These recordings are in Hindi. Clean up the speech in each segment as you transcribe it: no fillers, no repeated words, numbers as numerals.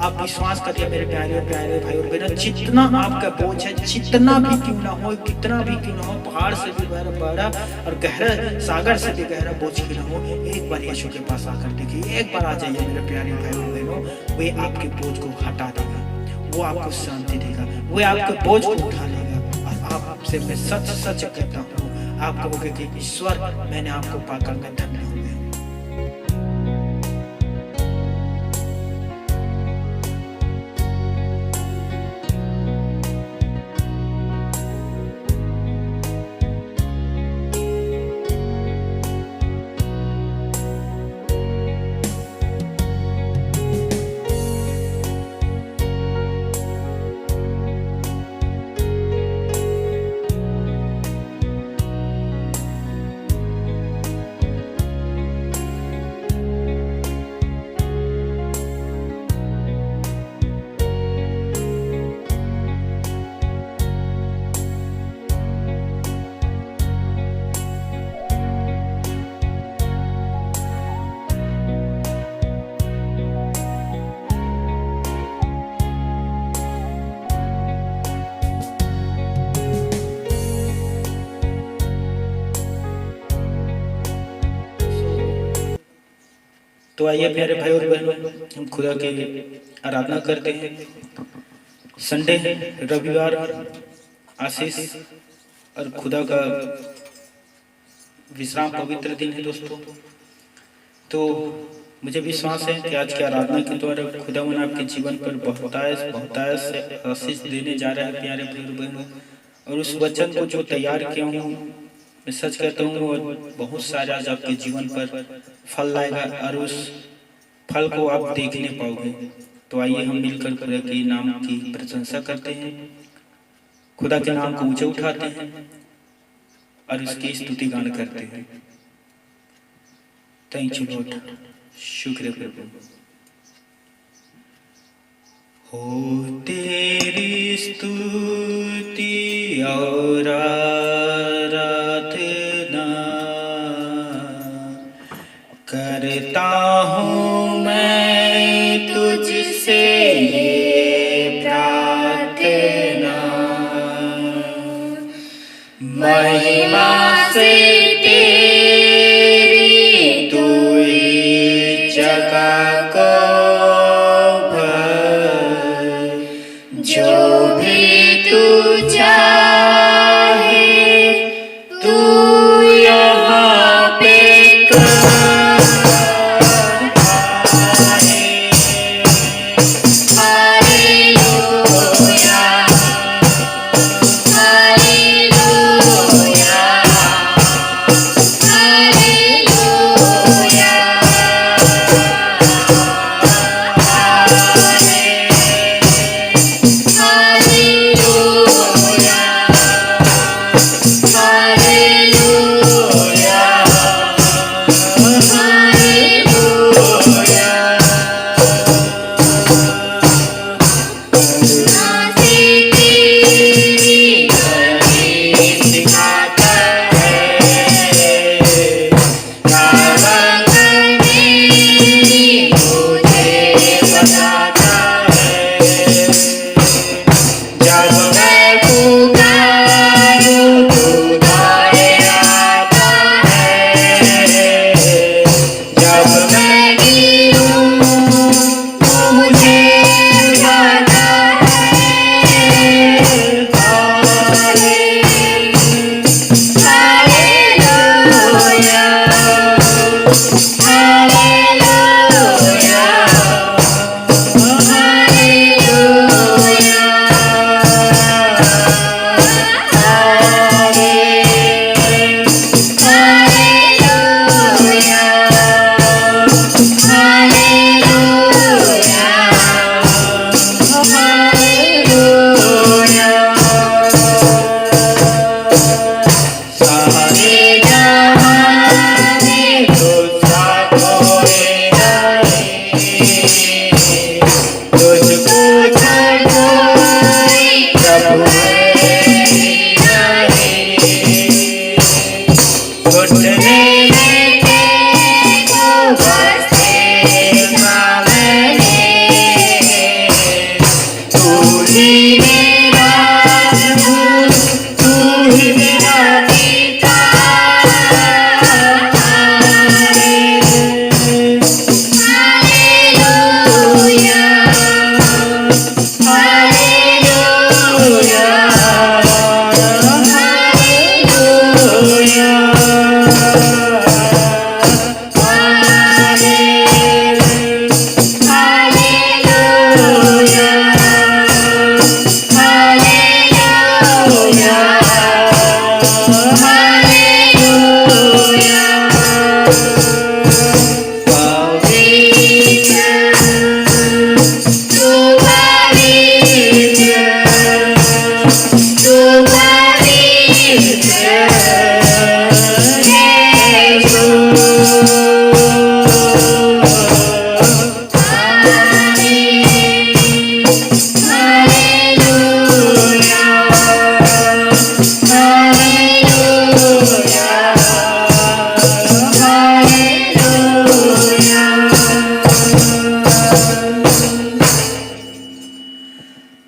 आप विश्वास करिए मेरे प्यारे प्यारे भाई और बहनों, जितना आपका बोझ है, जितना भी क्यों ना हो, कितना भी क्यों ना हो, पहाड़ से भी बड़ा और गहरा, सागर से भी गहरा बोझ क्यों ना हो, एक बार यीशु के पास आकर देखिए, एक बार आ जाइए मेरे प्यारे भाई और बहनों, वे आपके बोझ को हटा देगा, वो आपको शांति देगा, वो आपके बोझ को उठा लेगा। और आपसे मैं सच सच कहता हूँ, आप कहोगे कि ईश्वर, मैंने आपको पाकर मैं धन्य हूँ। तो आइए प्यारे भाई और बहनों, हम खुदा की आराधना करते हैं। संडे, रविवार, आशीष और खुदा का विश्राम पवित्र दिन है दोस्तों। तो मुझे विश्वास है कि आज की आराधना के द्वारा खुदावन आपके जीवन पर बहुतायत से आशीष देने जा रहा है प्यारे भाई और बहनों। और उस वचन को जो तैयार किया हूँ, मैं सच कहता हूँ, और बहुत सारे आज आपके जीवन पर फल लाएगा और उस फल को आप देखने पाओगे। तो आइए हम मिलकर खुदा के नाम की प्रशंसा करते हैं, खुदा के नाम को ऊंचे उठाते हैं और उसकी स्तुति गान करते हैं। थैंक यू लॉर्ड, शुक्र प्रभु। हो तेरी स्तुति और करता हूँ मैं तुझसे ये प्रार्थना, महिमा से तेरी तू जगह को भर, जो भी तू चाहे तू यहाँ पे कर।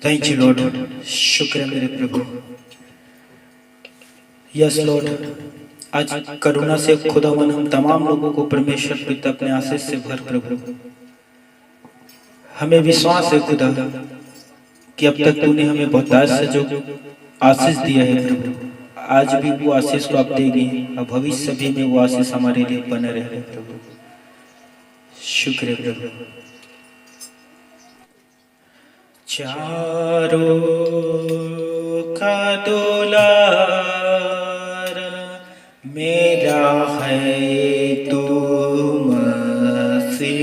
थैंक यू लॉर्ड, शुक्र है मेरे प्रभु। यस लॉर्ड, आज करुणा से खुदावन हम तमाम लोगों को परमेश्वर पिता अपने आशीष से भर प्रभु। हमें विश्वास है खुदा कि अब तक तूने हमें बहुतायत से जो आशीष दिया है प्रभु, आज भी वो आशीष को आप देंगे और भविष्य भी में वो आशीष हमारे लिए बने रहे प्रभु। शुक्र है प्रभु। चारों का दुलार मेरा है तू मसीहा,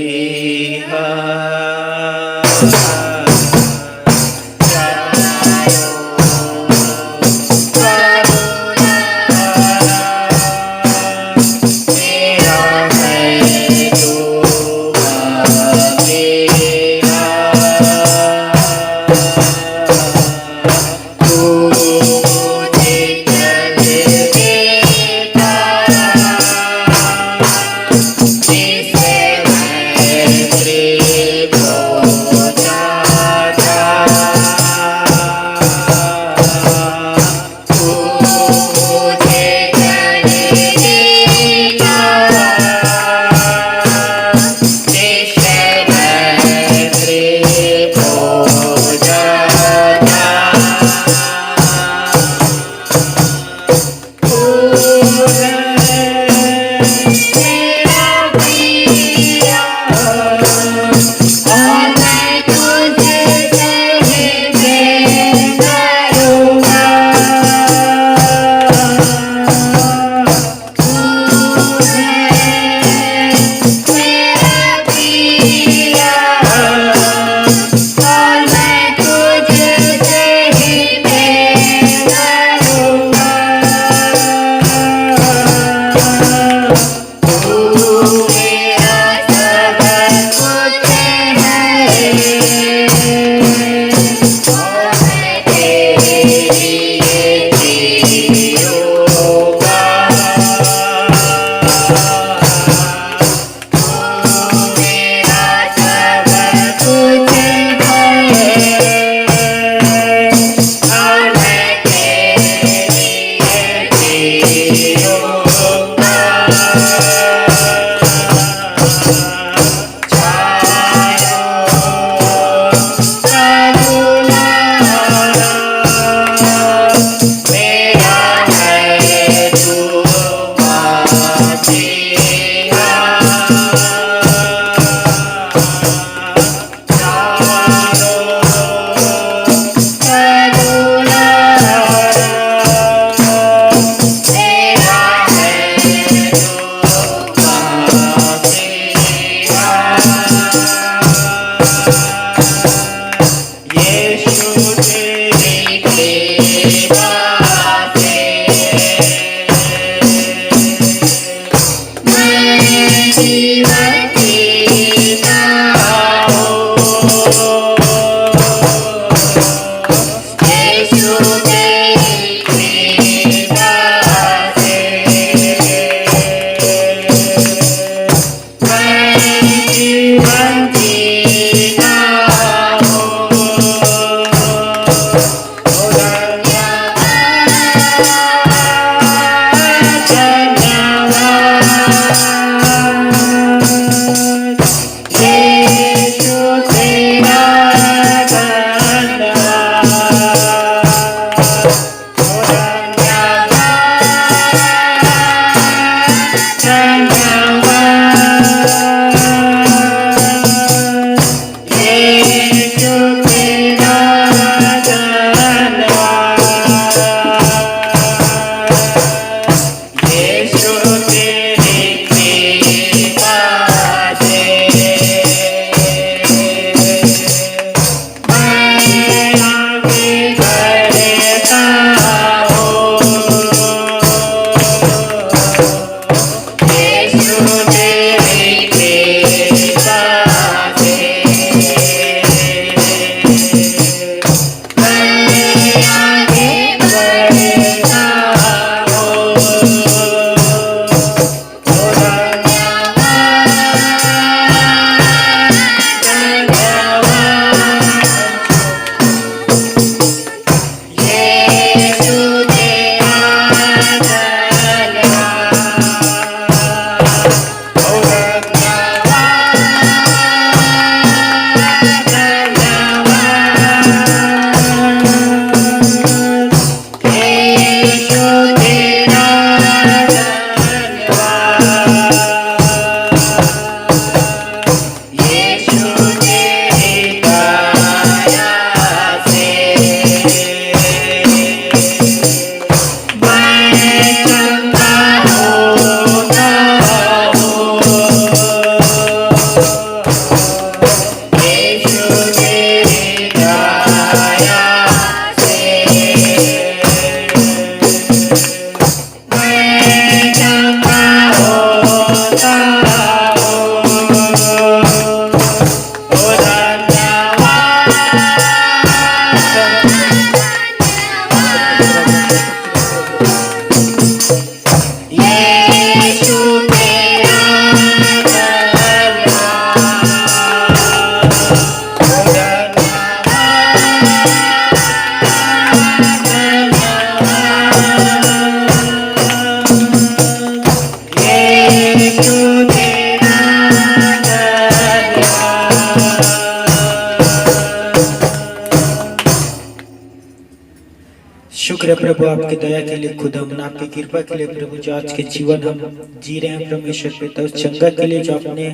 शुक्र है प्रभु आपकी दया के लिए, खुदा आपकी कृपा के लिए प्रभु, जो आज के जीवन हम जी रहे हैं परमेश्वर पिता, उस चंगा के लिए जो आपने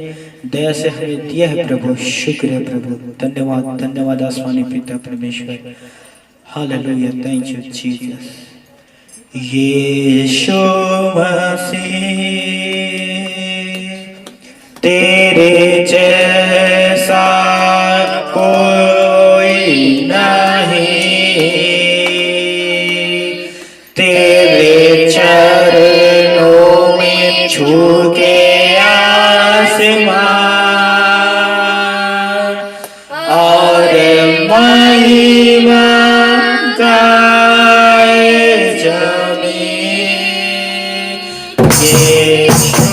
दया से हमें दिया है प्रभु। शुक्र है प्रभु, धन्यवाद धन्यवाद आसमानी पिता परमेश्वर। Hallelujah, thank you Jesus. यीशु मसीह तेरे जैसा कोई नहीं, तेरे चरणों में झुके आसमान और महिमा गाए जमीन। यीशु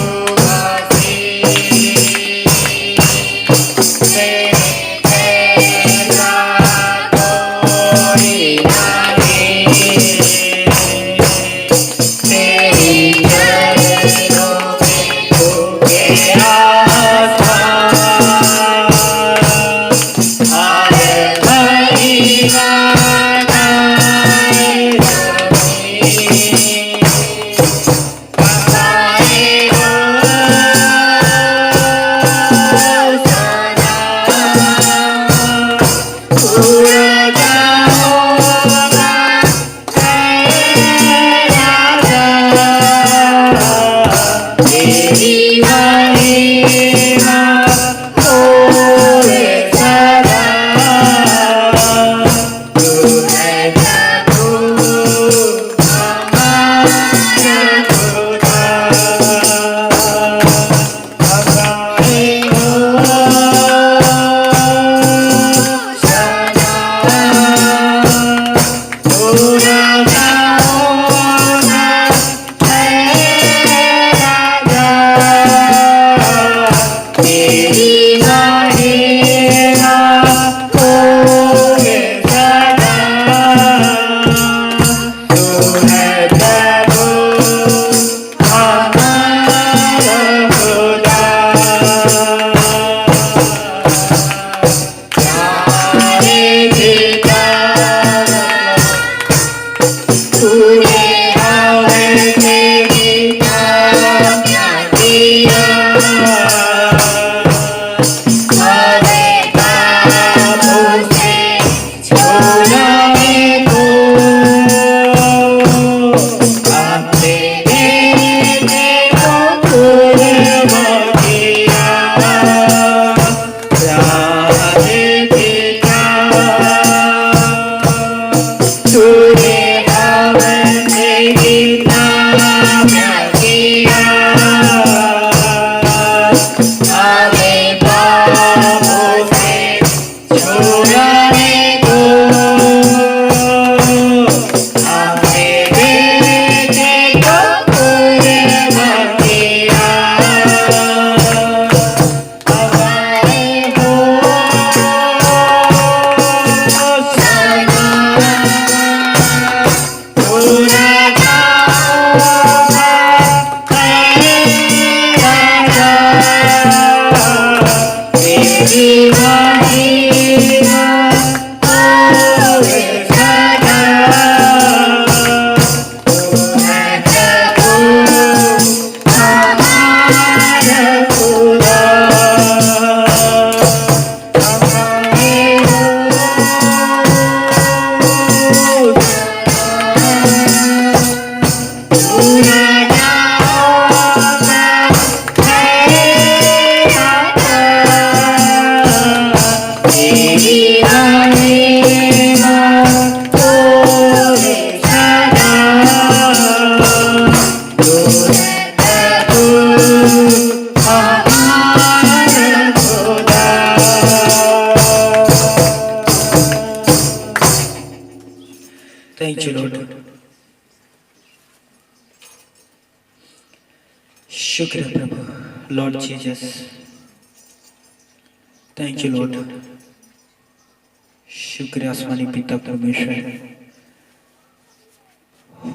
Thank you, Lord. शुक्र है प्रभु, Lord Jesus. Thank you Lord. शुक्र है आसमानी पिता परमेश्वर।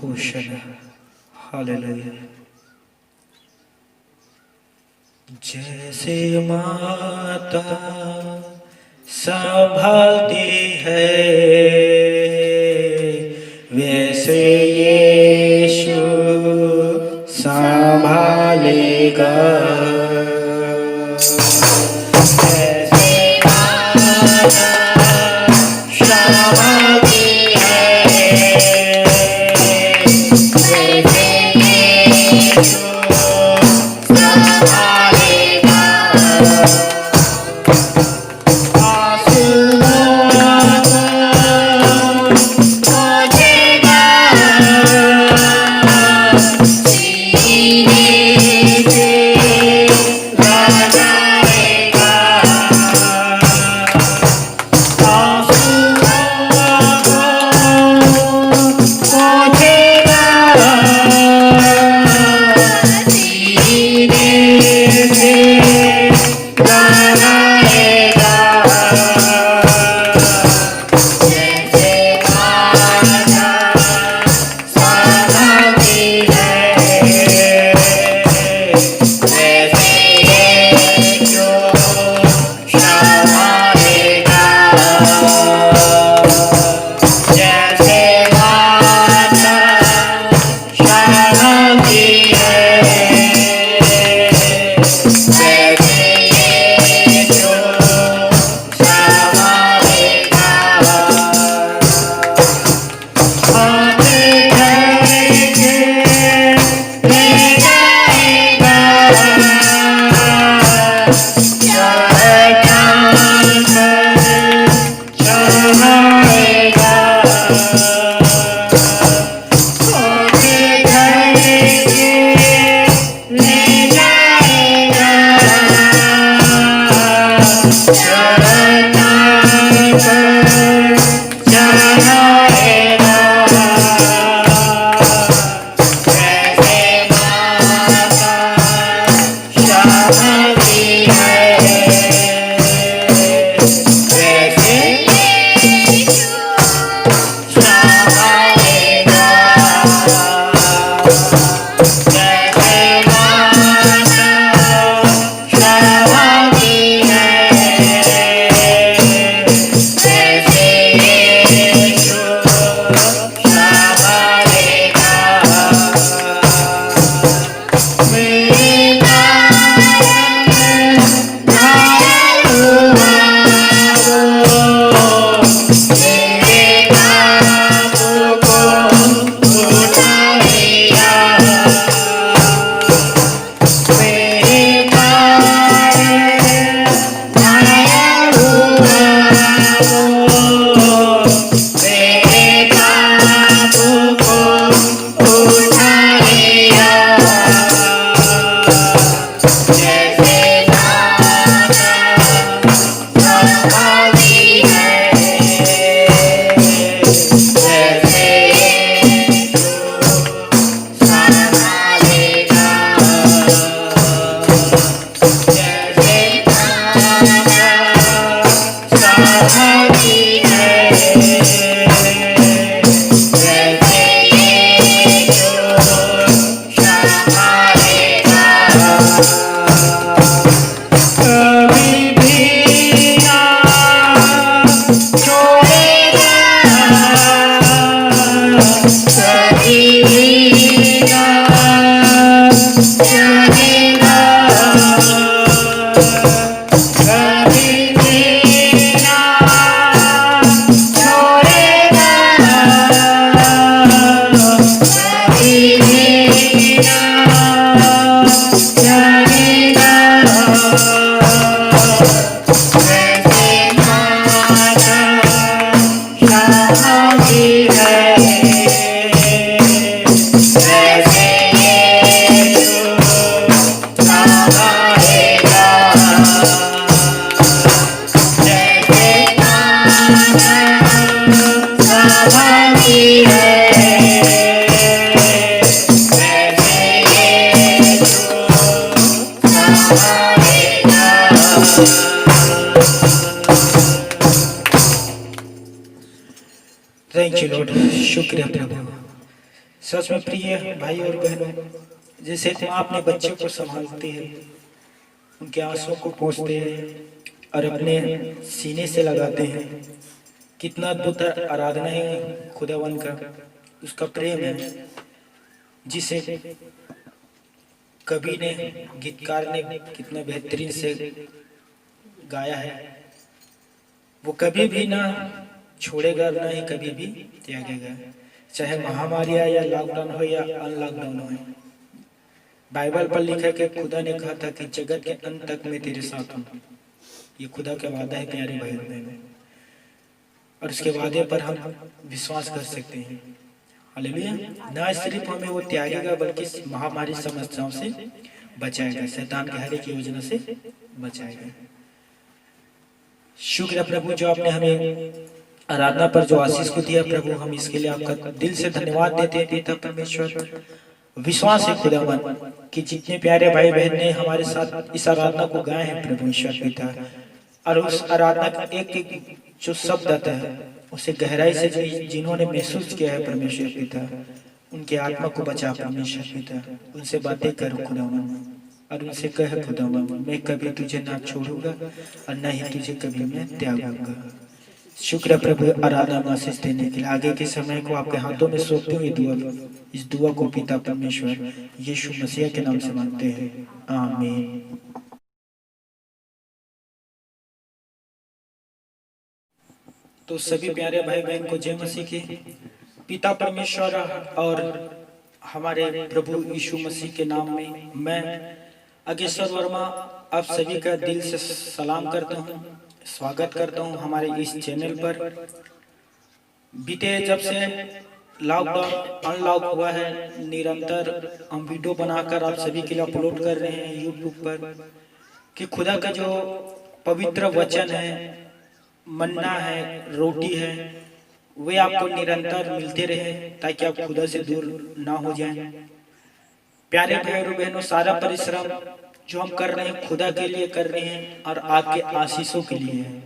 Hosanna, hallelujah. जैसे माता संभालती है वैसे थैंक यू लॉर्ड, शुक्रिया प्रभु। सच में प्रिय भाई और बहनों, जैसे माँ अपने बच्चों को संभालती है, उनके आंसुओं को पोंछते हैं और अपने सीने से लगाते हैं, कितना अद्भुत आराधना है खुदावन का, उसका प्रेम है जिसे कवि ने, गीतकार ने कितने बेहतरीन से गाया है। वो कभी भी ना छोड़ेगा, ना ही कभी भी त्यागेगा, चाहे महामारी आए या लॉकडाउन हो या अनलॉकडाउन हो। बाइबल पर लिखा है कि खुदा ने कहा था कि जगत के अंत तक मैं तेरे साथ हूँ। ये खुदा का वादा है प्यारे भाई बहनों, और उसके वादे पर हम विश्वास कर सकते हैं। हालेलुया। ना सिर्फ हमें वो त्यागेगा बल्कि महामारी समस्याओं से बचाएगा, शैतान की हर एक योजना से बचाएगा। शुक्र है प्रभु जो आपने हमें आराधना पर जो आशीष को दिया प्रभु, हम इसके लिए आपका दिल से धन्यवाद देते हैं पिता परमेश्वर। विश्वास है खुदावन कि जितने प्यारे भाई बहन ने हमारे साथ इस आराधना को गाए हैं प्रभु ईश्वर पिता, और उस आराधना का एक एक जो शब्द आता है उसे गहराई से जिन्होंने महसूस किया है परमेश्वर पिता, उनके आत्मा को बचा परमेश्वर पिता। उनसे बातें करो खुदावन, और उनसे कह खुदावन मैं कभी तुझे ना छोड़ूंगा और न ही तुझे कभी मैं त्यागूंगा। शुक्र प्रभु आराधना में आशीष देने के लिए। आगे के समय को आपके हाथों में सौंपते हुए इस दुआ को पिता परमेश्वर यीशु मसीह के नाम से मांगते हैं, आमीन। तो सभी प्यारे भाई बहन को जय मसीह की। पिता परमेश्वर और हमारे प्रभु यीशु मसीह के नाम में मैं अगेश्वर वर्मा आप सभी का दिल से सलाम करता हूँ, स्वागत करता हूँ हमारे इस चैनल पर। बीते जब से लॉकडाउन अनलॉक हुआ है, निरंतर हम वीडियो बनाकर आप सभी के लिए अपलोड कर रहे हैं यूट्यूब पर, कि खुदा का जो पवित्र वचन है, मन्ना है, रोटी है, वे आपको निरंतर मिलते रहे ताकि आप खुदा से दूर ना हो जाएं। प्यारे भाइयों बहनों, सारा परिश्रम जो हम कर रहे हैं खुदा के लिए कर रहे हैं और आपके आशीषों के लिए है।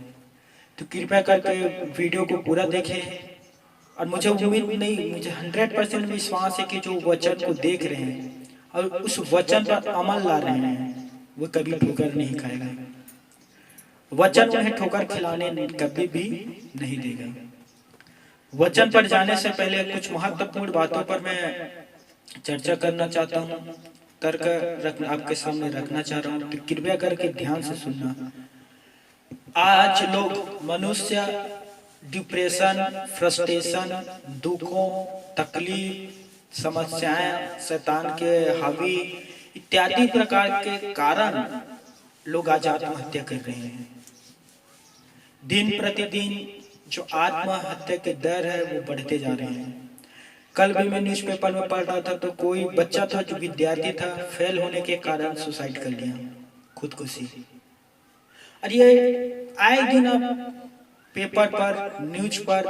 तो कृपया करके वीडियो को पूरा देखें, और मुझे उम्मीद नहीं, मुझे 100% विश्वास है कि जो वचन को देख रहे हैं और उस वचन पर अमल ला रहे हैं वो कभी ठोकर नहीं खाएगा। वचन उन्हें ठोकर खिलाने कभी भी नहीं देगा। वचन पर जाने से पहले कुछ महत्वपूर्ण बातों पर मैं चर्चा करना चाहता हूँ, तर्क आपके सामने रखना चाह रहा हूँ, तो कृपया करके ध्यान से सुनना। आज लोग मनुष्य डिप्रेशन, फ्रस्ट्रेशन, दुखों, तकलीफ, समस्याएं, शैतान के हावी इत्यादि प्रकार के कारण लोग आज आत्महत्या कर रहे हैं। दिन प्रतिदिन जो आत्महत्या के दर है वो बढ़ते जा रहे हैं। कल भी मैं न्यूज़पेपर में पढ़ रहा था तो कोई बच्चा था जो विद्यार्थी था, फेल होने के कारण सुसाइड कर लिया, खुदकुशी। और ये आए दिन आप पेपर पर, न्यूज पर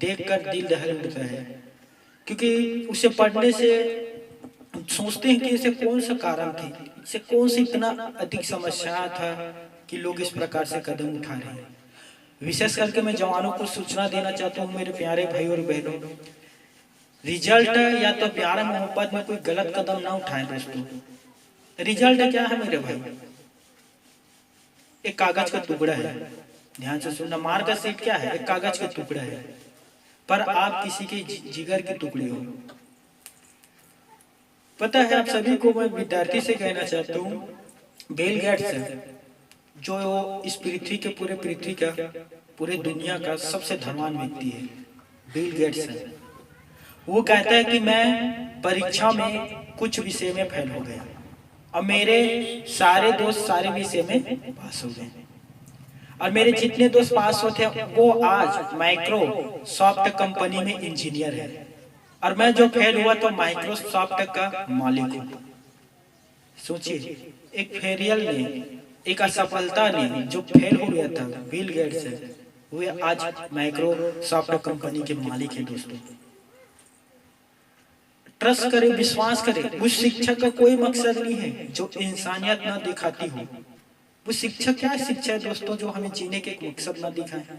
देखकर दिल दहल उठता है, क्योंकि उसे पढ़ने से सोचते हैं कि इसे कौन सा कारण थी, इसे कौन सी इतना अधिक समस्या था कि लोग इस प्रकार से कदम उठा रहे हैं। विशेष करके मैं जवानों को सूचना देना चाहता हूँ, मेरे प्यारे भाई और बहनों, रिजल्ट या तो प्यार मोहब्बत में कोई गलत कदम ना उठाएं दोस्तों। रिजल्ट क्या है मेरे भाई? एक कागज का टुकड़ा है, ध्यान से सुनना। मार्कशीट क्या है? एक कागज का टुकड़ा है, पर आप किसी के जिगर के टुकड़े हो। पता है आप सभी को, मैं विद्यार्थी से कहना चाहता हूँ, बिल गेट्स है जो इस पृथ्वी के पूरे पृथ्वी का, पूरे दुनिया का सबसे धनवान व्यक्ति है, बिल गेट्स है। वो कहता है कि मैं परीक्षा में कुछ विषय में फेल हो गया और मेरे सारे दोस्त सारे विषय में पास हो गए, और मेरे जितने दोस्त पास होते हैं वो आज माइक्रोसॉफ्ट कंपनी में इंजीनियर है, और मैं जो फेल हुआ तो माइक्रोसॉफ्ट का मालिक हूँ। सोचिए, एक फेलियर ने, एक असफलता ने जो फेल हो गया था, बिल गेट्स है, वे आज माइक्रोसॉफ्ट कंपनी के मालिक है दोस्तों। ट्रस्ट करें, विश्वास करें, उस शिक्षा का कोई मकसद नहीं है जो इंसानियत न दिखाती हो। वो शिक्षा क्या शिक्षा है दोस्तों, जो हमें जीने के मकसद न दिखाए।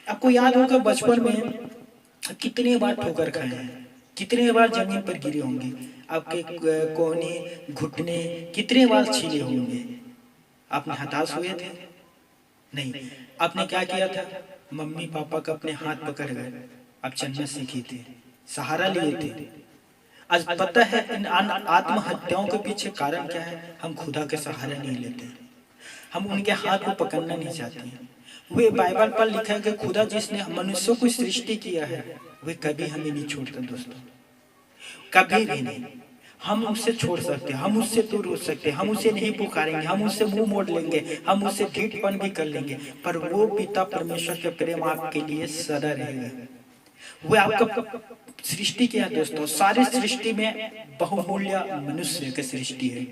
आपको याद होगा बचपन में कितने बार ठोकर खाए हैं, कितने बार जमीन पर गिरे होंगे, आपके कोहनी घुटने कितने बार छीले होंगे। आपने हताश हुए थे? नहीं, आपने क्या किया था? मम्मी पापा का अपने हाथ पकड़ गए, आप चलना सीखे थे, सहारा लिए थे, आज पता है इन आत्महत्याओं के पीछे कारण क्या है? हम खुदा के सहारे नहीं लेते, हम उनके हाथ को पकड़ना नहीं चाहते हैं। वे बाइबल पर लिखा है कि खुदा जिसने मनुष्यों को सृष्टि किया है वे कभी हमें नहीं छोड़ता दोस्तों, कभी भी नहीं। हम उससे छोड़ सकते हैं, हम उससे दूर हो सकते हैं, हम उसे नहीं पुकारेंगे, हम उससे मुंह मोड़ लेंगे, हम उससे ढीठपन भी कर लेंगे, पर वो पिता परमेश्वर के प्रेम आपके लिए सदा रहेगा। वो आपका सृष्टि किया है दोस्तों, सारी सृष्टि में बहुमूल्य मनुष्य की सृष्टि है।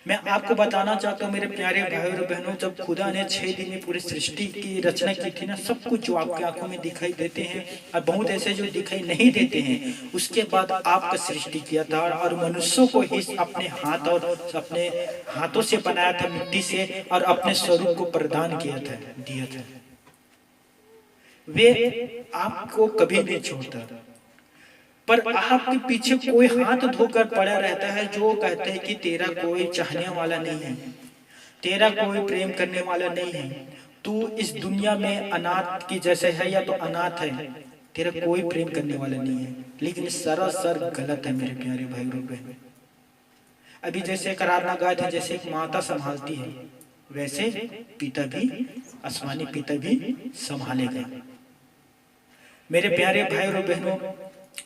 मैं आपको बताना चाहता हूँ मेरे प्यारे भाई और बहनों, जब खुदा ने 6 दिन में पूरी सृष्टि की रचना की थी ना, सब कुछ जो आपकी आंखों में दिखाई देते हैं और बहुत ऐसे जो दिखाई नहीं देते हैं, उसके बाद आपका सृष्टि किया था और मनुष्यों को ही अपने हाथ और अपने हाथों से बनाया था मिट्टी से, और अपने स्वरूप को प्रदान किया था, दिया था। वे आपको कभी नहीं छोड़ता, पर आपके पीछे कोई हाथ धोकर पड़ा रहता है जो कहते हैं कि तेरा कोई चाहने वाला नहीं है, तेरा कोई प्रेम करने वाला नहीं है, तू इस दुनिया में अनाथ की जैसे है या तो अनाथ है, तेरा कोई प्रेम करने वाला नहीं है। लेकिन सरासर गलत है मेरे प्यारे भाई और बहन। अभी जैसे आराधना गाय थे, जैसे एक माता संभालती है वैसे पिता भी, आसमानी पिता भी संभालेगा। मेरे प्यारे भाई और बहनों,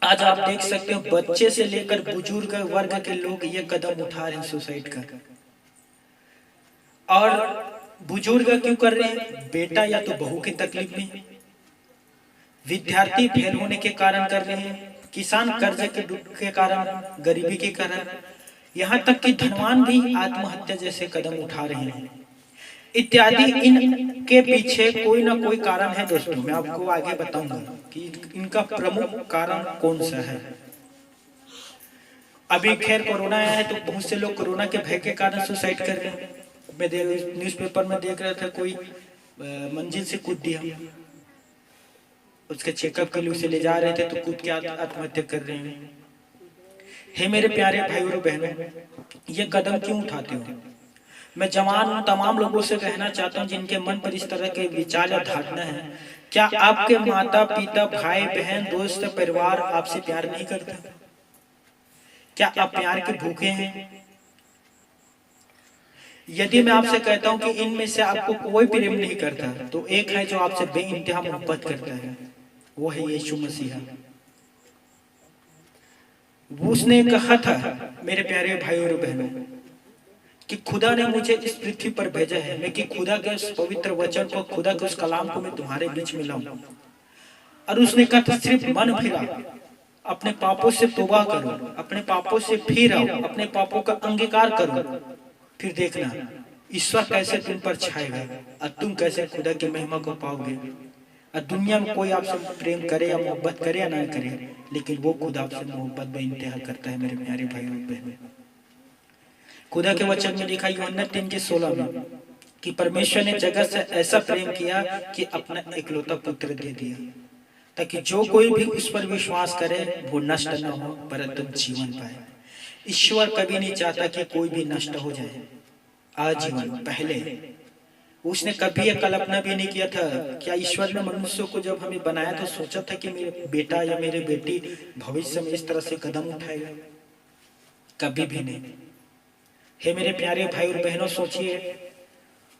आज आप देख सकते हो बच्चे से लेकर बुजुर्ग वर्ग के लोग ये कदम उठा रहे हैं सुसाइड का। और बुजुर्ग क्यों कर रहे हैं? बेटा या तो बहू की तकलीफ में, विद्यार्थी फेल होने के कारण कर रहे हैं, किसान कर्ज के दुख के कारण, गरीबी के कारण, यहाँ तक कि धनवान भी आत्महत्या जैसे कदम उठा रहे हैं इत्यादि। इनके पीछे कोई ना कोई कारण है दोस्तों। मैं आपको आगे बताऊंगा कि इनका प्रमुख कारण कौन सा है। अभी खैर कोरोना आया है तो बहुत से लोग कोरोना के भय के कारण सुसाइड कर रहे हैं। मैं न्यूज़पेपर में देख रहा था, कोई मंजिल से कूद दिया, उसके चेकअप के लिए उसे ले जा रहे थे तो कूद के आत्महत्या कर रहे हैं। हे मेरे प्यारे भाई और बहनों, ये कदम क्यों उठाते हो? मैं जवान तमाम लोगों से कहना चाहता हूं जिनके मन पर इस तरह के विचार या धारणा है, क्या आपके माता पिता भाई बहन दोस्त परिवार आपसे प्यार नहीं करता? क्या आप प्यार के भूखे हैं? यदि मैं आपसे कहता हूं कि इनमें से आपको कोई प्रेम नहीं करता, तो एक है जो आपसे बेइंतहा मोहब्बत करता है, वो है यीशु मसीहा। उसने कहा था मेरे प्यारे भाई और बहनों कि खुदा ने मुझे इस पृथ्वी पर भेजा है, मैं कि खुदा के उस पवित्र वचन को, खुदा के उस कलाम को मैं तुम्हारे बीच में लाऊं। और उसने कहा था सिर्फ मन फिरा, अपने पापों से तौबा करो, अपने पापों से फिर आओ, अपने पापों का अंगीकार करो, फिर देखना ईश्वर कैसे तुम पर छाएगा और तुम कैसे खुदा की महिमा को पाओगे। और दुनिया में कोई आपसे प्रेम करे या मोहब्बत करे या ना करे, लेकिन वो खुदा आपसे मोहब्बत बेइंतहा करता है मेरे प्यारे भाई और बहन। खुदा के वचन में लिखा यूहन्ना 3:16 में कि परमेश्वर ने जगत से ऐसा प्रेम किया कि अपना इकलौता पुत्र दे दिया, ताकि जो कोई भी उस पर विश्वास करे वो नष्ट न हो परंतु जीवन पाए। ईश्वर कभी नहीं चाहता कि कोई भी नष्ट हो जाए, आजीवन। पहले उसने कभी यह कल्पना भी नहीं किया था। क्या ईश्वर ने मनुष्य को जब हमें बनाया तो सोचा था कि मेरे बेटा या मेरे बेटी भविष्य में इस तरह से कदम उठाएगा? कभी भी नहीं। हे मेरे प्यारे भाई और बहनों, सोचिए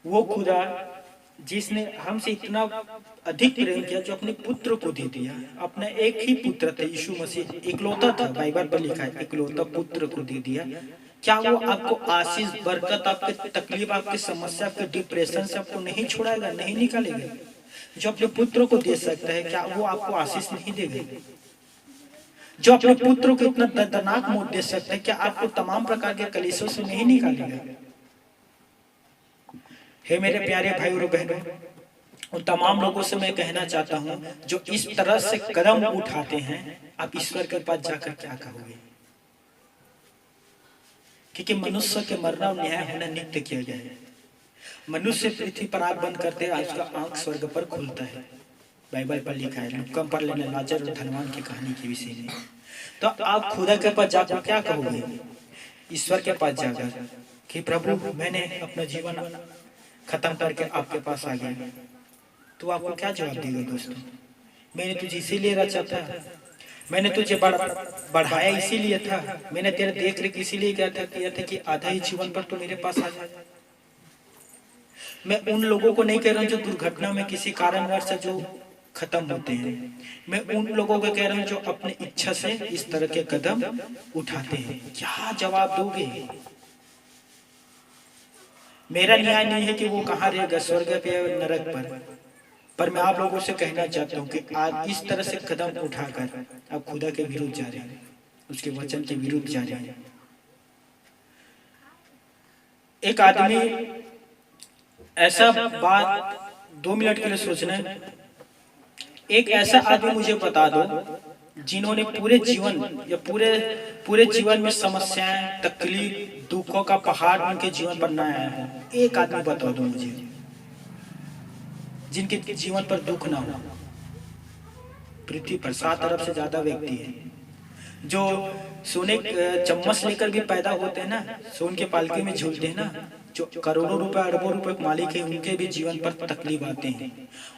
वो खुदा जिसने हमसे इतना अधिक प्रेम किया, जो अपने पुत्र को दे दिया, अपना एक ही पुत्र था यीशु मसीह, इकलौता था, बाइबल पर लिखा है इकलौता पुत्र को दे दिया। क्या वो आपको आशीष, बरकत, आपके तकलीफ, आपकी समस्या, आपके डिप्रेशन से आपको नहीं छुड़ाएगा, नहीं निकालेगा? जो अपने पुत्र को दे सकता है, क्या वो आपको आशीष नहीं देगा? जो अपने पुत्र को इतना दर्दनाक मौत दे सकता है, क्या आपको तमाम प्रकार के कलेशों से नहीं निकालेगा? हे मेरे प्यारे भाई और बहनों, उन तमाम लोगों से मैं कहना चाहता हूं जो इस तरह से कदम उठाते हैं, आप ईश्वर के पास जाकर क्या कहोगे? क्योंकि मनुष्य के मरना और न्याय होना नित्य किया गया है। मनुष्य पृथ्वी पर आंख बंद करते हैं, उसका आंख स्वर्ग पर खुलता है, बाइबल पर लिखा है। लुक्कम पर लेने लाजर और धनवान की कहानी के विषय में। तो आप खुदा के पास जाकर क्या कहोगे? ईश्वर के पास जाकर कि प्रभु मैंने अपना जीवन खत्म करके आपके पास आ गया, तो आपको क्या जवाब देगा दोस्तों? मैंने तुझे इसीलिए रचा था, मैंने तुझे बढ़ाया इसीलिए था, मैंने तेरे देख रेख इसीलिए किया था कि आधा ही जीवन पर तो मेरे पास आ जाए। मैं उन लोगों को नहीं कह रहा हूँ जो दुर्घटना में किसी कारणवश से जो खत्म होते हैं, मैं उन लोगों को कह रहा हूँ जो अपनी इच्छा से इस तरह के कदम उठाते हैं। क्या जवाब दोगे? मेरा न्याय नहीं है कि वो कहाँ रहेगा, स्वर्ग पे या नरक पर मैं आप लोगों से कहना चाहता हूँ कि आज इस तरह से कदम उठाकर आप खुदा के विरुद्ध जा रहे हैं, उसके वचन के विरुद्ध जा रहे हैं। एक आदमी ऐसा बात 2 मिनट के लिए सोचना है, एक ऐसा आदमी मुझे बता दो जिन्होंने पूरे जीवन या पूरे जीवन में समस्याएं, तकलीफ, दुखों का पहाड़ उनके जीवन पर ना आया हो। एक आदमी बता दो मुझे जिनके जीवन पर दुख ना हो। पृथ्वी पर 7 अरब से ज्यादा व्यक्ति हैं जो सोने चम्मच लेकर भी पैदा होते हैं ना, सोन के पालकी में झूलते हैं ना, जो करोड़ों रुपए अरबों रुपए के मालिक है, उनके भी जीवन पर तकलीफ आते हैं,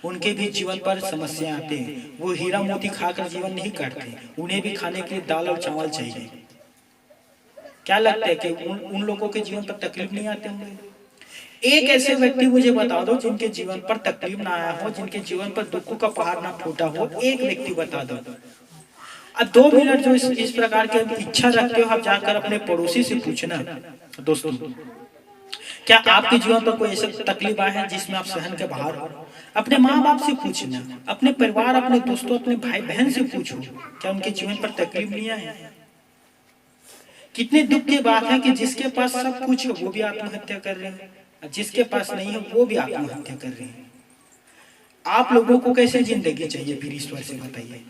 उनके भी जीवन पर समस्या आते हैं। वो हीरा मोती खाकर जीवन नहीं काटते, उन्हें भी खाने के लिए दाल और चावल चाहिए। क्या लगता है कि उन लोगों के जीवन पर तकलीफ नहीं आते होंगे? एक ऐसे व्यक्ति मुझे बता दो जिनके जीवन पर तकलीफ ना आया हो, जिनके जीवन पर दुखों का पहाड़ ना फूटा हो। एक व्यक्ति बता दो। अब 2 मिनट जो इस प्रकार की इच्छा रखते हो, आप जाकर अपने पड़ोसी से पूछना, दोस्तों क्या आपके जीवन पर कोई ऐसा तकलीफ आया है जिसमें आप सहन के बाहर हो? अपने माँ बाप से पूछना, अपने परिवार, अपने दोस्तों, अपने भाई बहन से पूछो, क्या उनके जीवन पर तकलीफ नहीं आया है? कितने दुख की बात है कि जिसके पास सब कुछ है वो भी आत्महत्या कर रहे हैं, जिसके पास नहीं है वो भी आत्महत्या कर रहे हैं। आप लोगों को कैसे जिंदगी चाहिए फिर? ईश्वर से बताइए।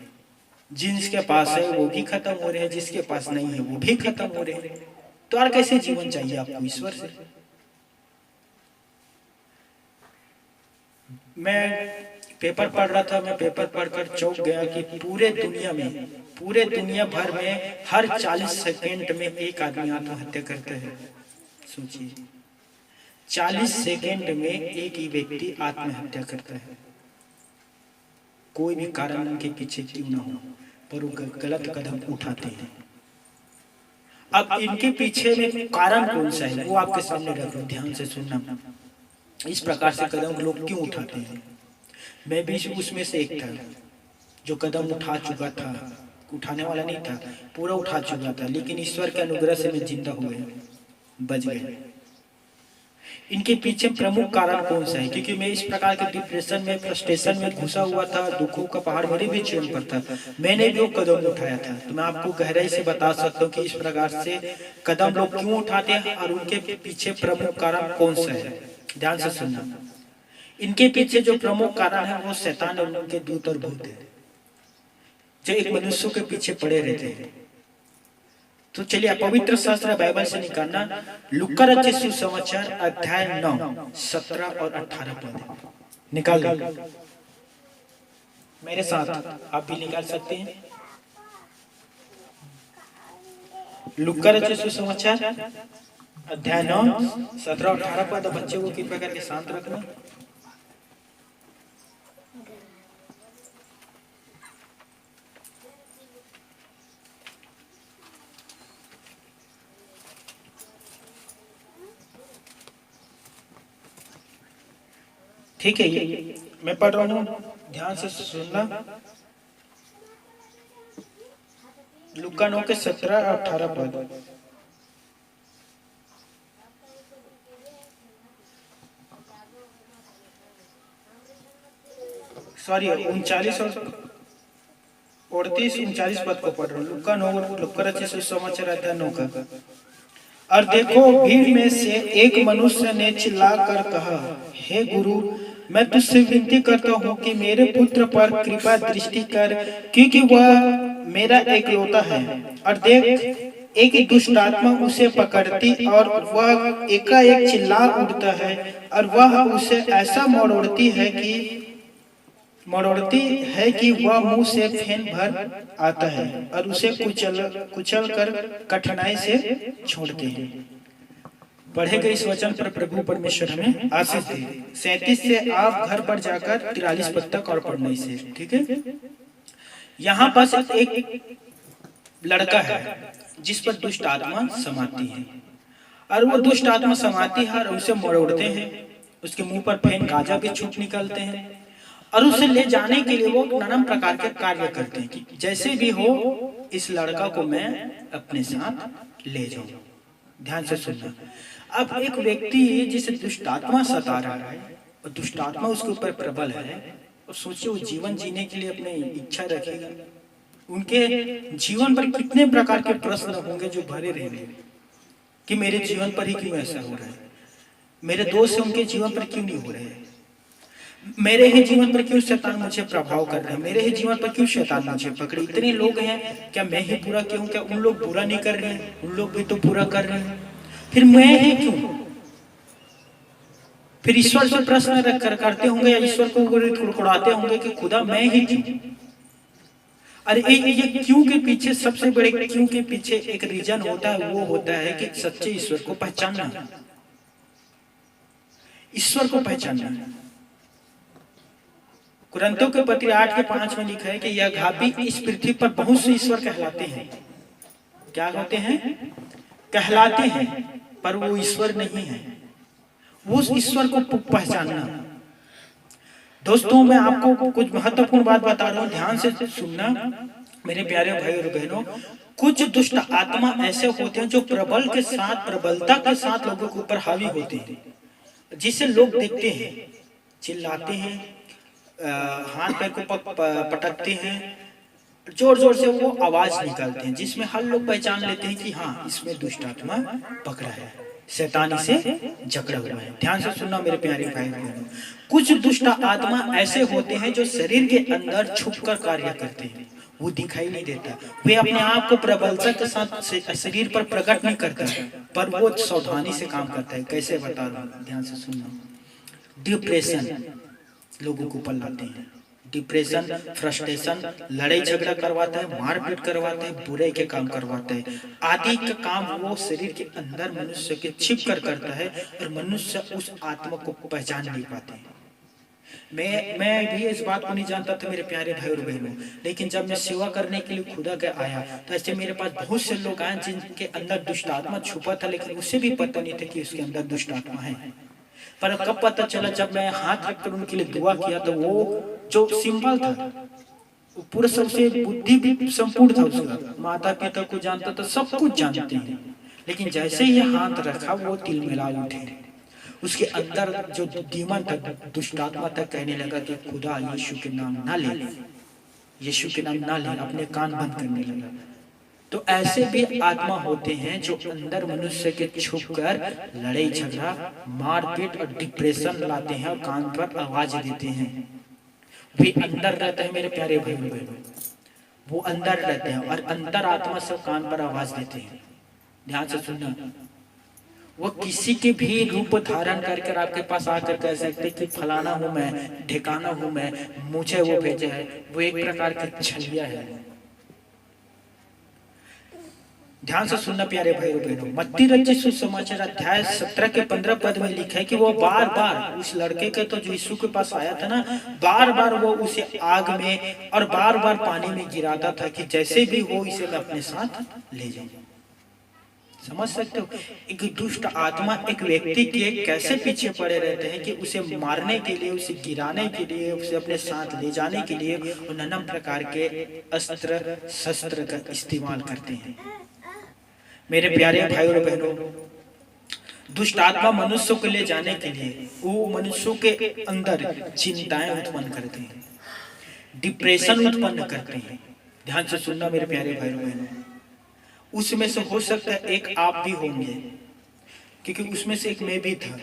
जिसके पास है वो भी खत्म हो रहे हैं, जिसके पास नहीं है वो भी खत्म हो रहे हैं, तो और कैसे जीवन चाहिए आपको ईश्वर से? मैं पेपर पढ़ रहा था, मैं पेपर पढ़कर चौंक गया कि पूरे दुनिया भर में हर 40 सेकंड में एक आदमी आत्महत्या करता है। सोचिए, 40 सेकंड में एक ही व्यक्ति आत्महत्या करता है। कोई भी कारण उनके पीछे क्यों ना हो, पर वो गलत कदम उठाते हैं। अब इनके पीछे में कारण कौन सा है वो आपके सामने रख लो, ध्यान से सुनना। इस प्रकार से कदम लोग क्यों उठाते हैं? मैं भी उसमें से एक था जो कदम उठा चुका था, उठाने वाला नहीं था, पूरा उठा चुका था, लेकिन ईश्वर के अनुग्रह से मैं जिंदा हो गया, बच गया। इनके पीछे प्रमुख कारण कौन सा है? क्योंकि मैं इस प्रकार के डिप्रेशन में, फ्रस्ट्रेशन में घुसा हुआ था, दुखों का पहाड़ मेरे भी जीवन पर था, मैंने भी वो कदम उठाया था। तो मैं आपको गहराई से बता सकता हूँ कि इस प्रकार से कदम लोग क्यों उठाते हैं और उनके पीछे प्रमुख कारण कौन सा है। ध्यान से सुनना। इनके पीछे जो प्रमुख कारण है वो शैतान और उनके दूत और भूत है, जो एक मनुष्य के पीछे पड़े रहते हैं। तो चलिए पवित्र शास्त्र बाइबल से निकालना, लूका रचित सुसमाचार अध्याय 9, 17 और 18 पद निकाल मेरे साथ, आप भी निकाल सकते हैं। लूका रचित सुसमाचार अध्याय 9, 17 और 18 पद। बच्चे को कृपया करके शांत रखना। ठीक है, ये मैं पढ़ रहा हूँ, ध्यान से सुनना। लूका 9 के 17 और 18 पद। सॉरी 39 और 38, 39 पद को पढ़ रहा हूँ। लूका रचित सुसमाचार अध्याय 9 का। और देखो, भीड़ में से एक मनुष्य ने चिल्लाकर कहा, हे गुरु, मैं तुझसे विनती करता हूँ कि मेरे पुत्र पर कृपा दृष्टि कर, क्योंकि वह मेरा एकलौता है। और देख, एक दुष्ट आत्मा उसे पकड़ती और वह एकाएक चिल्ला उठता है, और वह उसे ऐसा मरोड़ती है कि वह मुंह से फेन भर आता है, और उसे कुचल कर कठिनाई से छोड़ते हैं। पढ़े गए इस वचन पर प्रभु परमेश्वर हमें आशीष दे। 37 से आप घर पर जाकर 43 पद तक और पढ़ना इसे, ठीक है। यहाँ पास एक लड़का है जिस पर दुष्ट आत्मा समाती है, और वो दुष्ट आत्मा समाती है और उसे मरोड़ते हैं, उसके मुंह पर फेन गाजा के छूट निकलते हैं, और उसे ले जाने के लिए वो नाना प्रकार के कार्य करते हैं कि जैसे भी हो इस लड़का को मैं अपने साथ ले जाऊं। ध्यान से सुनना। अब एक व्यक्ति जिसे दुष्ट आत्मा सता रहा है और दुष्ट आत्मा उसके ऊपर प्रबल है, और सोचिए वो जीवन जीने के लिए अपनी इच्छा रखेगा, उनके जीवन पर कितने प्रकार के प्रश्न होंगे जो भरे रहेंगे कि मेरे जीवन पर ही क्यों ऐसा हो रहा है, मेरे दोस्त उनके जीवन पर क्यों नहीं हो रहे हैं, मेरे ही जीवन पर क्यों शैतान मुझे प्रभाव कर रहे हैं, मेरे ही जीवन पर क्यों शैतान मुझे पकड़े, इतने लोग हैं, क्या मैं ही पूरा क्यों, क्या उन लोग बुरा नहीं कर रहे हैं, उन लोग भी तो पूरा कर रहे हैं, फिर मैं ही क्यों। फिर ईश्वर से प्रश्न करते होंगे या ईश्वर को कुड़कुड़ाते होंगे कि खुदा मैं ही क्यों। अरे ये क्यों के पीछे, सबसे बड़े क्यों के पीछे एक रीजन होता है, वो होता है कि सच्चे ईश्वर को पहचानना, ईश्वर को पहचानना। कुरिन्थियों के पत्री 8:5 में लिखा है कि यह घाबी इस पृथ्वी पर बहुत से ईश्वर कहलाते हैं। क्या होते हैं? कहलाते हैं, पर वो ईश्वर नहीं है। वो उस ईश्वर को पहचानना। दोस्तों, मैं आपको कुछ महत्वपूर्ण बात बता रहा हूं, ध्यान से सुनना मेरे प्यारे भाई और बहनों। कुछ दुष्ट आत्मा ऐसे होते हैं जो प्रबल के साथ, प्रबलता के साथ लोगों के ऊपर हावी होते हैं, जिसे लोग देखते हैं, चिल्लाते हैं, हाथ पैर को पटकते हैं, जोर जोर से वो आवाज निकालते हैं, जिसमें हर लोग पहचान लेते हैं कि हाँ, इसमें दुष्ट आत्मा पकड़ा है, शैतान इसे जकड़ा हुआ है। ध्यान से सुनना मेरे प्यारे भाई बहनों। कुछ दुष्ट आत्मा ऐसे होते हैं जो शरीर के अंदर छुपकर कार्य करते हैं, वो दिखाई नहीं देता, वे अपने आप को प्रबलता के साथ शरीर पर प्रकट नहीं करता, पर वो सावधानी से काम करता है। कैसे बता रहा हूं, ध्यान से सुनना। डिप्रेशन लोगों को ऊपर लाते हैं, डिप्रेशन, फ्रस्ट्रेशन, लड़ाई झगड़ा करवाता है, मारपीट करवाता है, बुराई के काम करवाता है, आदि का काम वो शरीर के अंदर मनुष्य के छिप कर करता है, और मनुष्य उस आत्मा को पहचान नहीं पाते। मैं भी इस बात को नहीं जानता था मेरे प्यारे भाई और बहनों, लेकिन जब मैं सेवा करने के लिए खुदा के आया तो ऐसे मेरे पास बहुत से लोग आए जिनके अंदर दुष्ट आत्मा छुपा था, लेकिन उसे भी पता नहीं था कि उसके अंदर दुष्ट आत्मा है। पर कब पता चला, जब मैं हाथ रखकर उनके लिए दुआ किया तो वो जो सिंबल था, वो पूरा सबसे बुद्धि भी संपूर्ण था, उसका माता पिता को जानता था, सब कुछ जानते हैं, लेकिन जैसे ही हाथ रखा वो तिल मिला उठे, उसके अंदर जो डीमन था, दुष्ट आत्मा था, कहने लगा कि खुदा यीशु के नाम ना ले, यीशु के नाम ना ले, अपने कान बंद करने लगा। तो ऐसे भी आत्मा होते हैं जो अंदर मनुष्य के छुपकर लड़ाई झगड़ा, मारपीट और डिप्रेशन लाते हैं और कान पर आवाज देते हैं। वे अंदर रहते हैं मेरे प्यारे भाई बहनों, वो अंदर रहते हैं और अंतर आत्मा से कान पर आवाज देते हैं। ध्यान से सुनना। वो किसी के भी रूप धारण करके आपके पास आकर कह सकते कि फलाना हूं मैं, ठिकाना हूं मैं, मुझे वो भेजा है। वो एक प्रकार की छलिया है। ध्यान से सुनना प्यारे भाई और बहनों। मत्ती रचित सुसमाचार अध्याय 17 के 15 पद में लिखा है कि वो बार बार उस लड़के के, तो जो यीशु के पास आया था ना, बार बार वो उसे आग में और बार बार पानी में गिराता था कि जैसे भी हो इसे मैं अपने साथ ले जाऊं। समझ सकते हो, एक दुष्ट आत्मा एक व्यक्ति के कैसे पीछे पड़े रहते हैं कि उसे मारने के लिए, उसे गिराने के लिए, उसे अपने साथ ले जाने के लिए नाना प्रकार के अस्त्र शस्त्र का इस्तेमाल करते हैं। मेरे प्यारे भाई और बहनों, दुष्ट आत्मा मनुष्य को ले जाने के लिए वो मनुष्यों के अंदर चिंताएं उत्पन्न करते हैं, डिप्रेशन उत्पन्न करते हैं। ध्यान से सुनना मेरे प्यारे भाई और बहनों, उसमें से हो सकता है एक आप भी होंगे, क्योंकि उसमें से एक मैं भी था।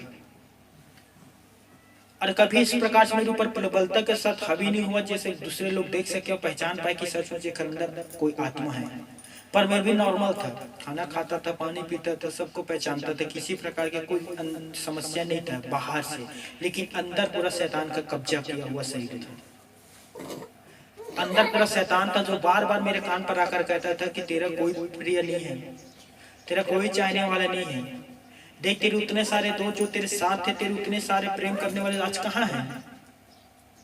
और कभी इस प्रकार से मेरे ऊपर प्रबलता के साथ हावी नहीं हुआ जैसे दूसरे लोग देख सके और पहचान पाए कि सच में अंदर कोई आत्मा है। पर मैं भी नॉर्मल था, खाना खाता था, पानी पीता था, सबको पहचानता था, किसी प्रकार के कोई समस्या नहीं था बाहर से, लेकिन अंदर पूरा शैतान का कब्जा किया हुआ शरीर था। अंदर पूरा शैतान था जो बार बार मेरे कान पर आकर कहता था कि तेरा कोई प्रिय नहीं है, तेरा कोई चाहने वाला नहीं है, देख तेरे उतने सारे दोस्त जो तेरे साथ थे, तेरे उतने सारे प्रेम करने वाले आज कहाँ हैं,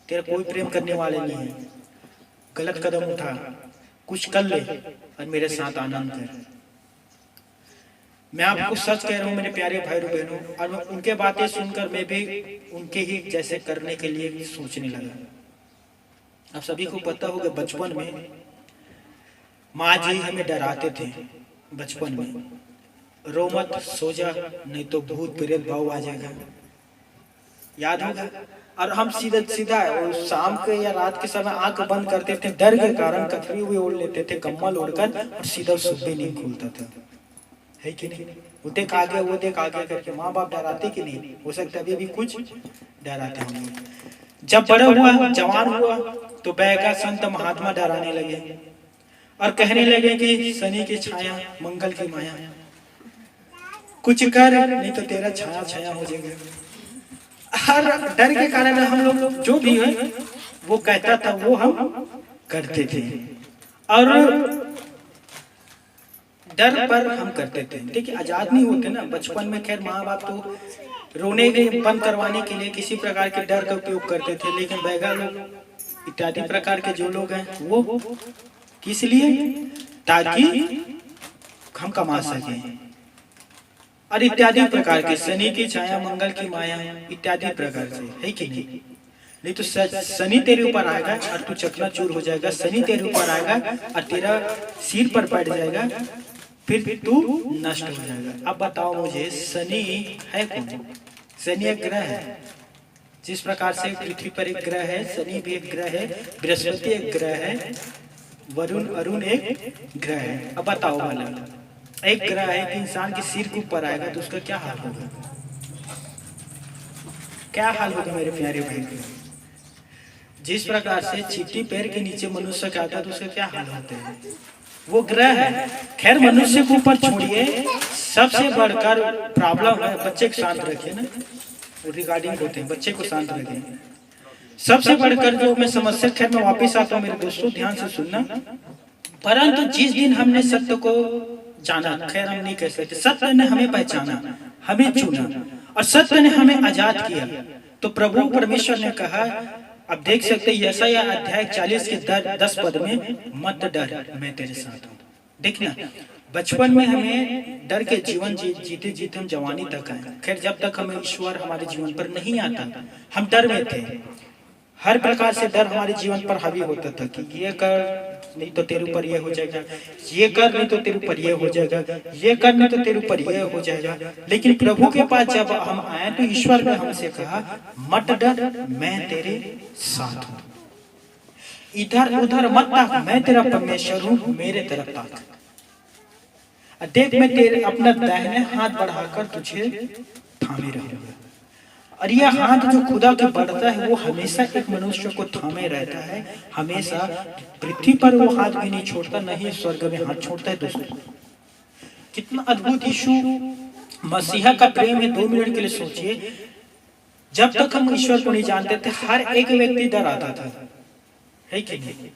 तेरा कोई प्रेम करने वाले नहीं है। गलत कदम उठा, कुछ कर ले और मेरे साथ आनंद कर। मैं आपको सच कह रहा हूँ मेरे प्यारे भाई और बहनों, और मैं उनके बातें सुनकर मैं भी उनके ही जैसे करने के लिए सोचने लगा। आप सभी को पता होगा बचपन में माँ जी हमें डराते थे, बचपन में रो मत, सो जा, नहीं तो भूत प्रेत भाव आ जाएगा, याद होगा। और हम सीधा सीधा शाम के या रात के समय आंख बंद करते थे, डर के कारण कतरी हुए ओढ़ लेते थे, कम्बल ओढ़कर, और सीधा सुबह नहीं खुलता था, है कि नहीं। वो देख आगे, वो देख आगे करके माँ बाप डराते कि नहीं, हो सकता अभी भी कुछ डराते होंगे। जब बड़ा हुआ, जवान हुआ, तो बैगा संत महात्मा डराने लगे और कहने लगे कि शनि की छाया, मंगल की माया, कुछ कर नहीं तो तेरा छाया छाया हो जाएगा। हर डर के कारण हम लोग जो भी है वो कहता था वो हम करते थे, और डर पर हम करते थे। देखिए आजाद नहीं होते ना बचपन में। खैर माँ बाप तो रोने के बंद करवाने के लिए किसी प्रकार के डर का उपयोग करते थे, लेकिन बैगा लोग इत्यादि प्रकार के जो लोग हैं वो किस लिए, ताकि हम कमा सकें, और इत्यादि प्रकार के शनि की छाया, मंगल की माया, इत्यादि प्रकार से, है कि नहीं तो शनि तेरे ऊपर आएगा और तू चकनाचूर हो जाएगा, शनि तेरे ऊपर आएगा और तेरा सिर पर बैठ जाएगा, फिर तू नष्ट हो जाएगा। अब बताओ मुझे शनि है कौन? शनि एक ग्रह है, जिस प्रकार से पृथ्वी पर एक ग्रह है, शनि भी एक ग्रह है, बृहस्पति एक ग्रह है, वरुण अरुण एक ग्रह है। अब बताओ वाला एक ग्रह है कि इंसान के सिर के ऊपर आएगा तो उसका क्या हाल होगा, क्या हाल होगा मेरे प्यारे भाई। जिस प्रकार से चींटी पैर के नीचे मनुष्य का आता है तो उसका क्या हाल होता है, वो ग्रह है। खैर मनुष्य के ऊपर छोड़िए, सबसे बढ़कर प्रॉब्लम है, बच्चे को शांत रखिए ना, रिगार्डिंग होते हैं, बच्चे को शांत रखिए। सबसे बढ़कर जो मैं समस्या, खैर मैं वापिस आता हूँ मेरे दोस्तों, ध्यान से सुनना। परंतु जिस दिन हमने सत्य को जाना, खैर हम नहीं कह सकते, सत्य ने हमें पहचाना, हमें चुना, और सत्य ने हमें आजाद किया, तो प्रभु परमेश्वर ने कहा, अब देख सकते हैं यशायाह अध्याय 40 के 10 पद में, मत डर मैं तेरे साथ हूँ। देखना बचपन में हमें डर के जीवन जीते जीते हम जवानी तक आए। खैर जब तक हमें ईश्वर हमारे जीवन पर नहीं आता हम डर में थे, हर प्रकार से डर हमारे जीवन पर हावी होता था कि ये कर नहीं तो तेरे ऊपर ये हो जाएगा, ये कर नहीं तो तेरे ऊपर ये हो जाएगा, ये कर नहीं तो तेरे ऊपर ये हो जाएगा। लेकिन प्रभु के पास जब हम आए तो ईश्वर ने हमसे कहा, मत डर मैं तेरे साथ हूँ, इधर उधर मत ताक, मैं तेरा परमेश्वर हूँ, मेरे तरफ ताक, देख मैं तेरे अपना दाहिने हाथ बढ़ाकर तुझे थामे रहूंगा। और यह हाथ जो खुदा के बढ़ता है वो हमेशा एक मनुष्य को थामे रहता है, हमेशा पृथ्वी पर वो हाथ भी नहीं छोड़ता, नहीं स्वर्ग में हाथ छोड़ता है। दोस्तों कितना अद्भुत यीशु मसीहा का प्रेम है। 2 मिनट के लिए सोचिए, जब तक हम ईश्वर को नहीं जानते थे हर एक व्यक्ति डर आता था, है कि नहीं,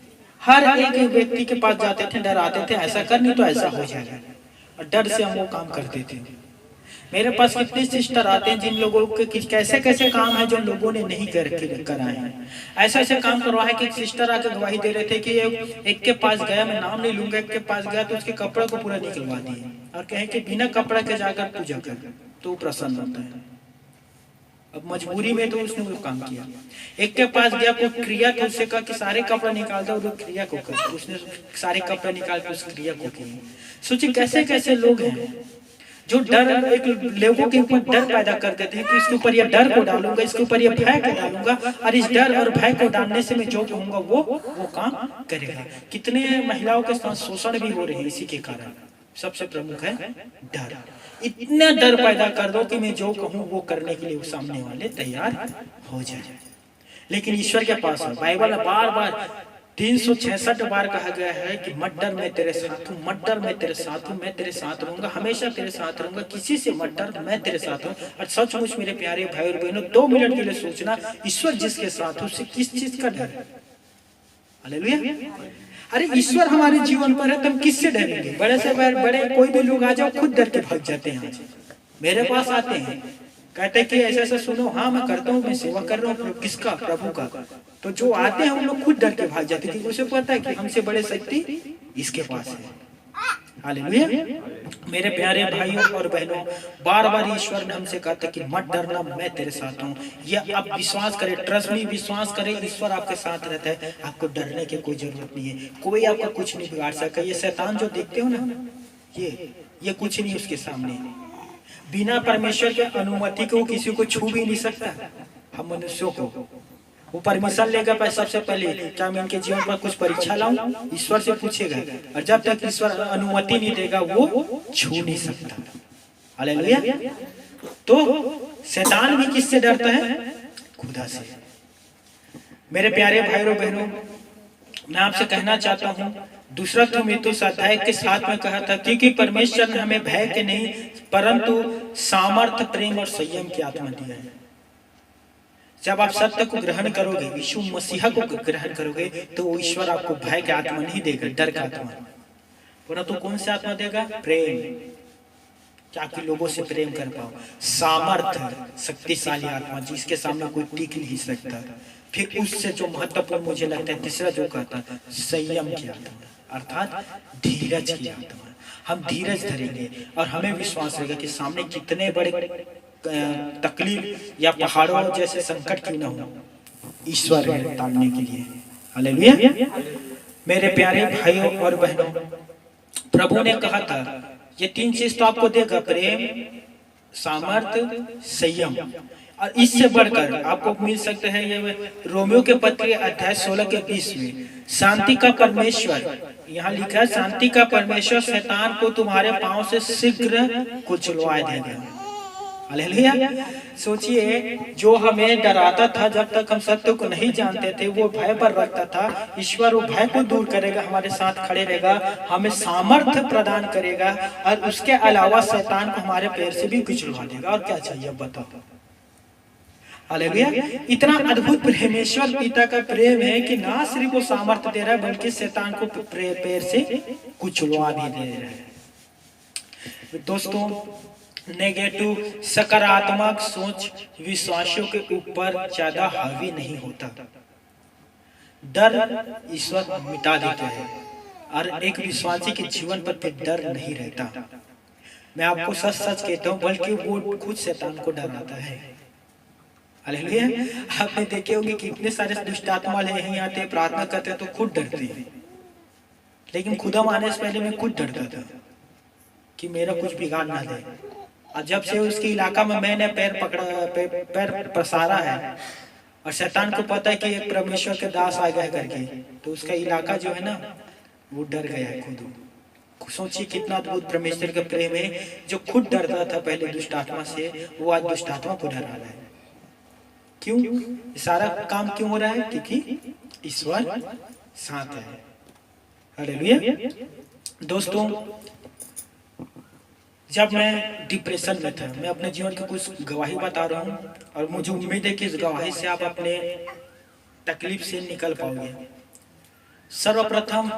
हर एक व्यक्ति के पास जाते थे, डर आते थे, ऐसा कर नहीं तो ऐसा हो जाएगा, और डर से हम वो काम करते थे। मेरे पास कितने सिस्टर आते हैं जिन लोगों के कैसे कैसे काम है जो लोगों ने नहीं कराए हैं। ऐसे ऐसे काम करवाए कि एक सिस्टर आके गवाही दे रहे थे कि एक के पास गया, मैं नाम नहीं लूंगा, एक के पास गया तो उसके कपड़े को पूरा निकलवा दिए और कहे कि बिना कपड़ा के जाकर पूजा कर तो प्रसन्न होता है। अब मजबूरी में तो उसने वो काम किया। एक के पास गया कोई क्रिया तो उससे कहा कि सारे कपड़े निकाल दो, वो क्रिया को कर, उसने सारे कपड़े निकाल कर उस क्रिया को किया। सोचिए कैसे कैसे लोग हैं जो डर, एक लोगों के ऊपर डर पैदा कर देते हैं कि इसके ऊपर ये डर को डालूंगा, इसके ऊपर ये भय को डालूंगा, और इस डर और भय को डालने से मैं जो कहूंगा वो काम करेगा। कितने महिलाओं के साथ शोषण भी हो रहे हैं इसी के कारण। सबसे प्रमुख है डर। इतना डर पैदा कर दो कि मैं जो कहूँ वो करने के लिए सामने वाले तैयार हो जाए। लेकिन ईश्वर के पास है, बाइबल में बार बार 366 बार कहा गया है कि मत डर मैं तेरे साथ हूँ, मत डर मैं तेरे साथ हूँ, मैं तेरे साथ रहूंगा, हमेशा तेरे साथ रहूंगा, किसी से मत डर मैं तेरे साथ हूँ। और सचमुच मेरे प्यारे भाई और बहनों 2 मिनट के लिए सोचना, ईश्वर जिसके साथ है उससे किस चीज का डर है? हालेलुया। अरे ईश्वर हमारे जीवन पर है तो हम किससे डरेंगे? बड़े से बड़े कोई भी लोग आ जाओ खुद डर के भाग जाते हैं, मेरे पास आते हैं, कहते कि ऐसा ऐसा सुनो, हाँ मैं करता हूँ, मैं सेवा कर रहा हूँ, किसका? प्रभु का। तो जो आते हैं उन लोग खुद डर के भाग जाते, क्योंकि उसे पता है कि हमसे बड़े शक्ति इसके पास है। हालेलुया। मेरे प्यारे भाइयों और बहनों, बार बार ईश्वर ने हमसे कहा था कि मत डरना, मैं तेरे साथ हूँ। यह आप विश्वास करें, ट्रस्ट में विश्वास करें, ईश्वर आपके साथ रहता है, आपको डरने की कोई जरूरत नहीं है। कोई आपका कुछ नहीं बिगाड़ सकता। ये शैतान जो देखते हो ना, ये कुछ नहीं उसके सामने। बिना परमेश्वर के अनुमति को किसी को छू भी नहीं सकता। हम मनुष्यों को वो परमिशन लेगा पर सबसे पहले क्या मैं इनके जीवन पर कुछ परीक्षा लाऊं, ईश्वर से पूछेगा। और जब तक ईश्वर अनुमति नहीं देगा वो छू नहीं सकता। हालेलुया। तो शैतान भी किससे डरता है? खुदा से। मेरे प्यारे भाइयों बहनों, मैं आपसे कहना चाहता हूँ, दूसरा तीमुथियुस अध्याय के 7 में कहा था, क्योंकि परमेश्वर ने हमें भय के नहीं परंतु सामर्थ्य, प्रेम और संयम की आत्मा दिया है। जब आप सत्य को ग्रहण करोगे, यीशु मसीहा को ग्रहण करोगे, तो ईश्वर आपको भय की आत्मा नहीं देगा, डर का आत्मा, परंतु कौन सी आत्मा देगा? प्रेम, ताकि लोगों से प्रेम कर पाओ। सामर्थ्य, शक्तिशाली आत्मा जिसके सामने कोई टिक नहीं सकता। फिर उससे जो महत्वपूर्ण मुझे लगता है तीसरा जो कहता है, संयम की आत्मा, अर्थात धीरज की आत्मा। हम धीरज धरेंगे और हमें विश्वास रहेगा कि सामने कितने बड़े तकलीफ या पहाड़ों जैसे संकट क्यों न हो, ईश्वर है ताड़ने के लिए। हालेलुया। मेरे प्यारे भाइयों और बहनों, प्रभु ने कहा था ये 3 चीज तो आपको देगा, प्रेम, सामर्थ्य, संयम। और इससे बढ़कर आपको मिल सकते हैं ये रोमियो के पत्र अध्याय 16 के 20 में, शांति का परमेश्वर, यहाँ लिखा है शांति का परमेश्वर शैतान को तुम्हारे पांव से शीघ्र कुचलवा देगा। हालेलुया। सोचिए, जो हमें डराता था जब तक हम सत्य को नहीं जानते थे, वो भय पर रखता था, ईश्वर वो भय को दूर करेगा, हमारे साथ खड़े रहेगा, हमें सामर्थ्य प्रदान करेगा और उसके अलावा शैतान को हमारे पैर से भी कुचलवा देगा। और क्या चाहिए बताओ? हालेलुया। इतना अद्भुत परमेश्वर पिता का प्रेम है कि ना सिर्फ वो सामर्थ्य दे रहा है बल्कि शैतान को पैर से कुचलवा भी दे रहा है। दोस्तों, नेगेटिव सकारात्मक सोच विश्वासियों के ऊपर ज्यादा हावी नहीं होता। डर ईश्वर मिटा देता है और एक विश्वासी के जीवन पर फिर डर नहीं रहता। मैं आपको सच सच कहता हूँ, बल्कि वो खुद शैतान को डराता है। हालेलुया। आपने देखे होंगे कि इतने सारे दुष्ट आत्मा यहीं आते, प्रार्थना करते तो खुद डरते हैं, लेकिन खुदा आने से पहले मैं खुद डरता था कि मेरा कुछ बिगाड़ ना दे। और जब से उसके इलाका में मैंने पैर पसारा है और शैतान को पता है कि एक परमेश्वर के दास आ गया करके, तो उसका इलाका जो है ना वो डर गया है खुद। सोचिए कितना अद्भुत परमेश्वर का प्रेम है, जो खुद डरता था पहले दुष्ट आत्मा से, वो आज दुष्ट आत्मा को डरा रहा है। क्यों? सारा काम क्यों हो रहा है? क्योंकि ईश्वर साथ है। हालेलुया। दोस्तों, जब मैं डिप्रेशन में था, मैं अपने जीवन की कुछ गवाही बता रहा हूँ और मुझे उम्मीद है कि इस गवाही से आप अपने तकलीफ से निकल पाओगे। सर्वप्रथम,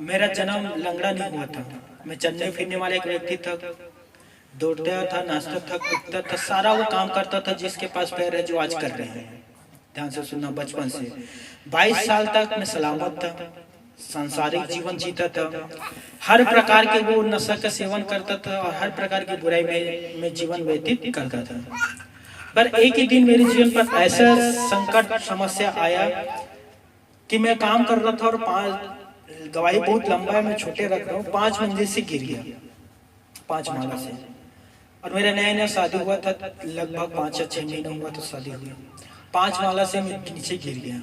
मेरा जन्म लंगड़ा नहीं हुआ था। मैं चलने फिरने वाला एक व्यक्ति था, दौड़ता था, नाचता था, कूदता था, सारा वो काम करता था जिसके पास पैर है, जो आज कर रहे हैं। ध्यान से सुनना, बचपन से 22 साल तक मैं सलामत था, सांसारिक जीवन जीता था, हर प्रकार के वो नशा का सेवन करता था और हर प्रकार की बुराई में जीवन व्यतीत करता था। पर एक ही दिन मेरे जीवन पर ऐसा संकट समस्या आया कि मैं काम कर रहा था और गवाही बहुत लंबा है, मैं छोटे रख रहा हूँ, 5 मंजिल से गिर गया, 5 माला से। और मेरा नया नया शादी हुआ था, लगभग 5 या 6 महीना हुआ तो शादी हुआ। 5 माला से मैं नीचे गिर गया।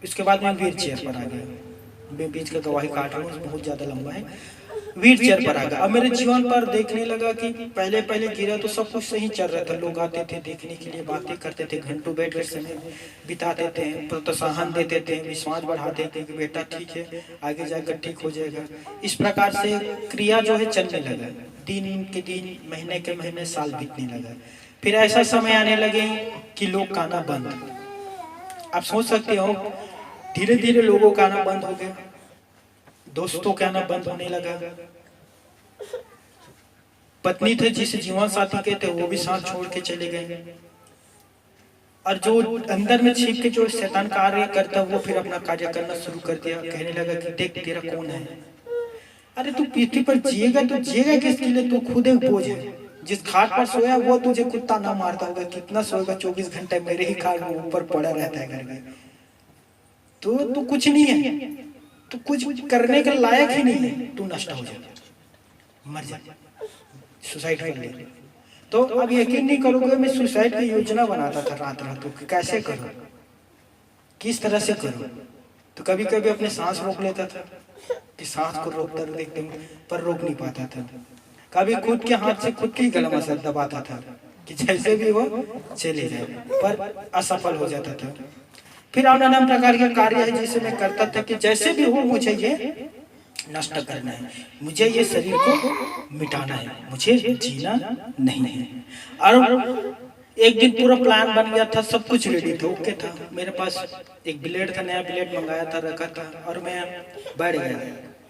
इसके बाद मैं व्हील चेयर पर आ गया। मैं बीच का गवाही काट रहा हूँ, बहुत ज्यादा लंबा है। व्हील चेयर पर आ गया। अब मेरे जीवन पर देखने लगा कि पहले गिरा तो सब कुछ सही चल रहा था, लोग आते थे देखने के लिए, बातें करते थे, घंटों बैठ कर समय बिताते थे, प्रोत्साहन देते थे, विश्वास बढ़ाते थे कि बेटा ठीक है, आगे जाकर ठीक हो जाएगा। इस प्रकार से क्रिया जो है चलने लगा। दिन के दिन, महीने के महीने, साल बीतने लगा। फिर ऐसा समय आने लगे कि लोग कहना बंद। आप सोच सकते हो, धीरे धीरे लोगों का आना बंद हो गया, दोस्तों का आना बंद होने लगा, पत्नी थे जिस जीवन साथी के थे वो भी साथ छोड़ के चले गए, और जो अंदर में छिप के जो शैतान कार्य करता वो फिर अपना कार्य करना शुरू कर दिया। कहने लगा कि देख तेरा कौन है, अरे तू पृथ्वी पर जिएगा तो जिएगा किसके लिए, तू खुद एक बोझ है। जिस खाट पर सोया वो तुझे कुत्ता ना मारता होगा, कितना सोएगा 24 घंटे मेरे ही खाट में ऊपर पड़ा रहता है घर में। तो तू कुछ नहीं है, तू कुछ करने के लायक ही नहीं है, तू नष्ट हो जा, मर जा, सुसाइड कर ले। तो अब यकीन नहीं करोगे, मैं सुसाइड की योजना बनाता था रात रात को, कैसे करूं, किस तरह से करूं। तो कभी कभी अपने सांस रोक लेता था कि सांस को रोकता देखते हूँ, पर रोक नहीं पाता था। कभी खुद के हाथ से खुद की गला मसल दबाता था कि जैसे भी वो चले जाए, पर असफल हो जाता था। फिर नाना प्रकार के कार्य है जिसे मैं करता था कि जैसे भी हो मुझे ये नष्ट करना है, मुझे ये शरीर को मिटाना है, मुझे जीना नहीं है। और एक दिन पूरा प्लान बन गया था, सब कुछ रेडी था, ओके था। मेरे पास एक ब्लेड था, नया ब्लेड मंगाया था, रखा था, और मैं बैठ गया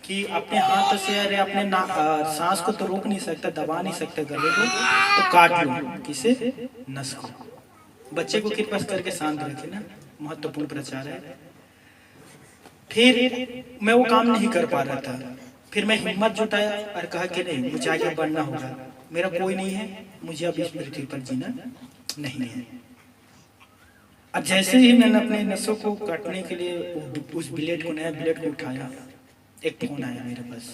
कि अपने हाथ से, अरे अपने सांस को तो रोक नहीं सकता, दबा नहीं सकता गले को, तो काट लूं किसे, नस को। बच्चे को कृपा करके शांत रखे ना, महत्वपूर्ण प्रचार है। फिर मैं वो काम नहीं कर पा रहा था। फिर मैं हिम्मत जुटाया और कहा कि नहीं, मुझे आगे बढ़ना होगा, मेरा कोई नहीं है, मुझे अब इस पृथ्वी पर जीना नहीं है। अब जैसे ही मैंने अपने नसों को काटने के लिए उस ब्लेड को, नया ब्लेड को उठाया, एक फोन आया मेरे पास।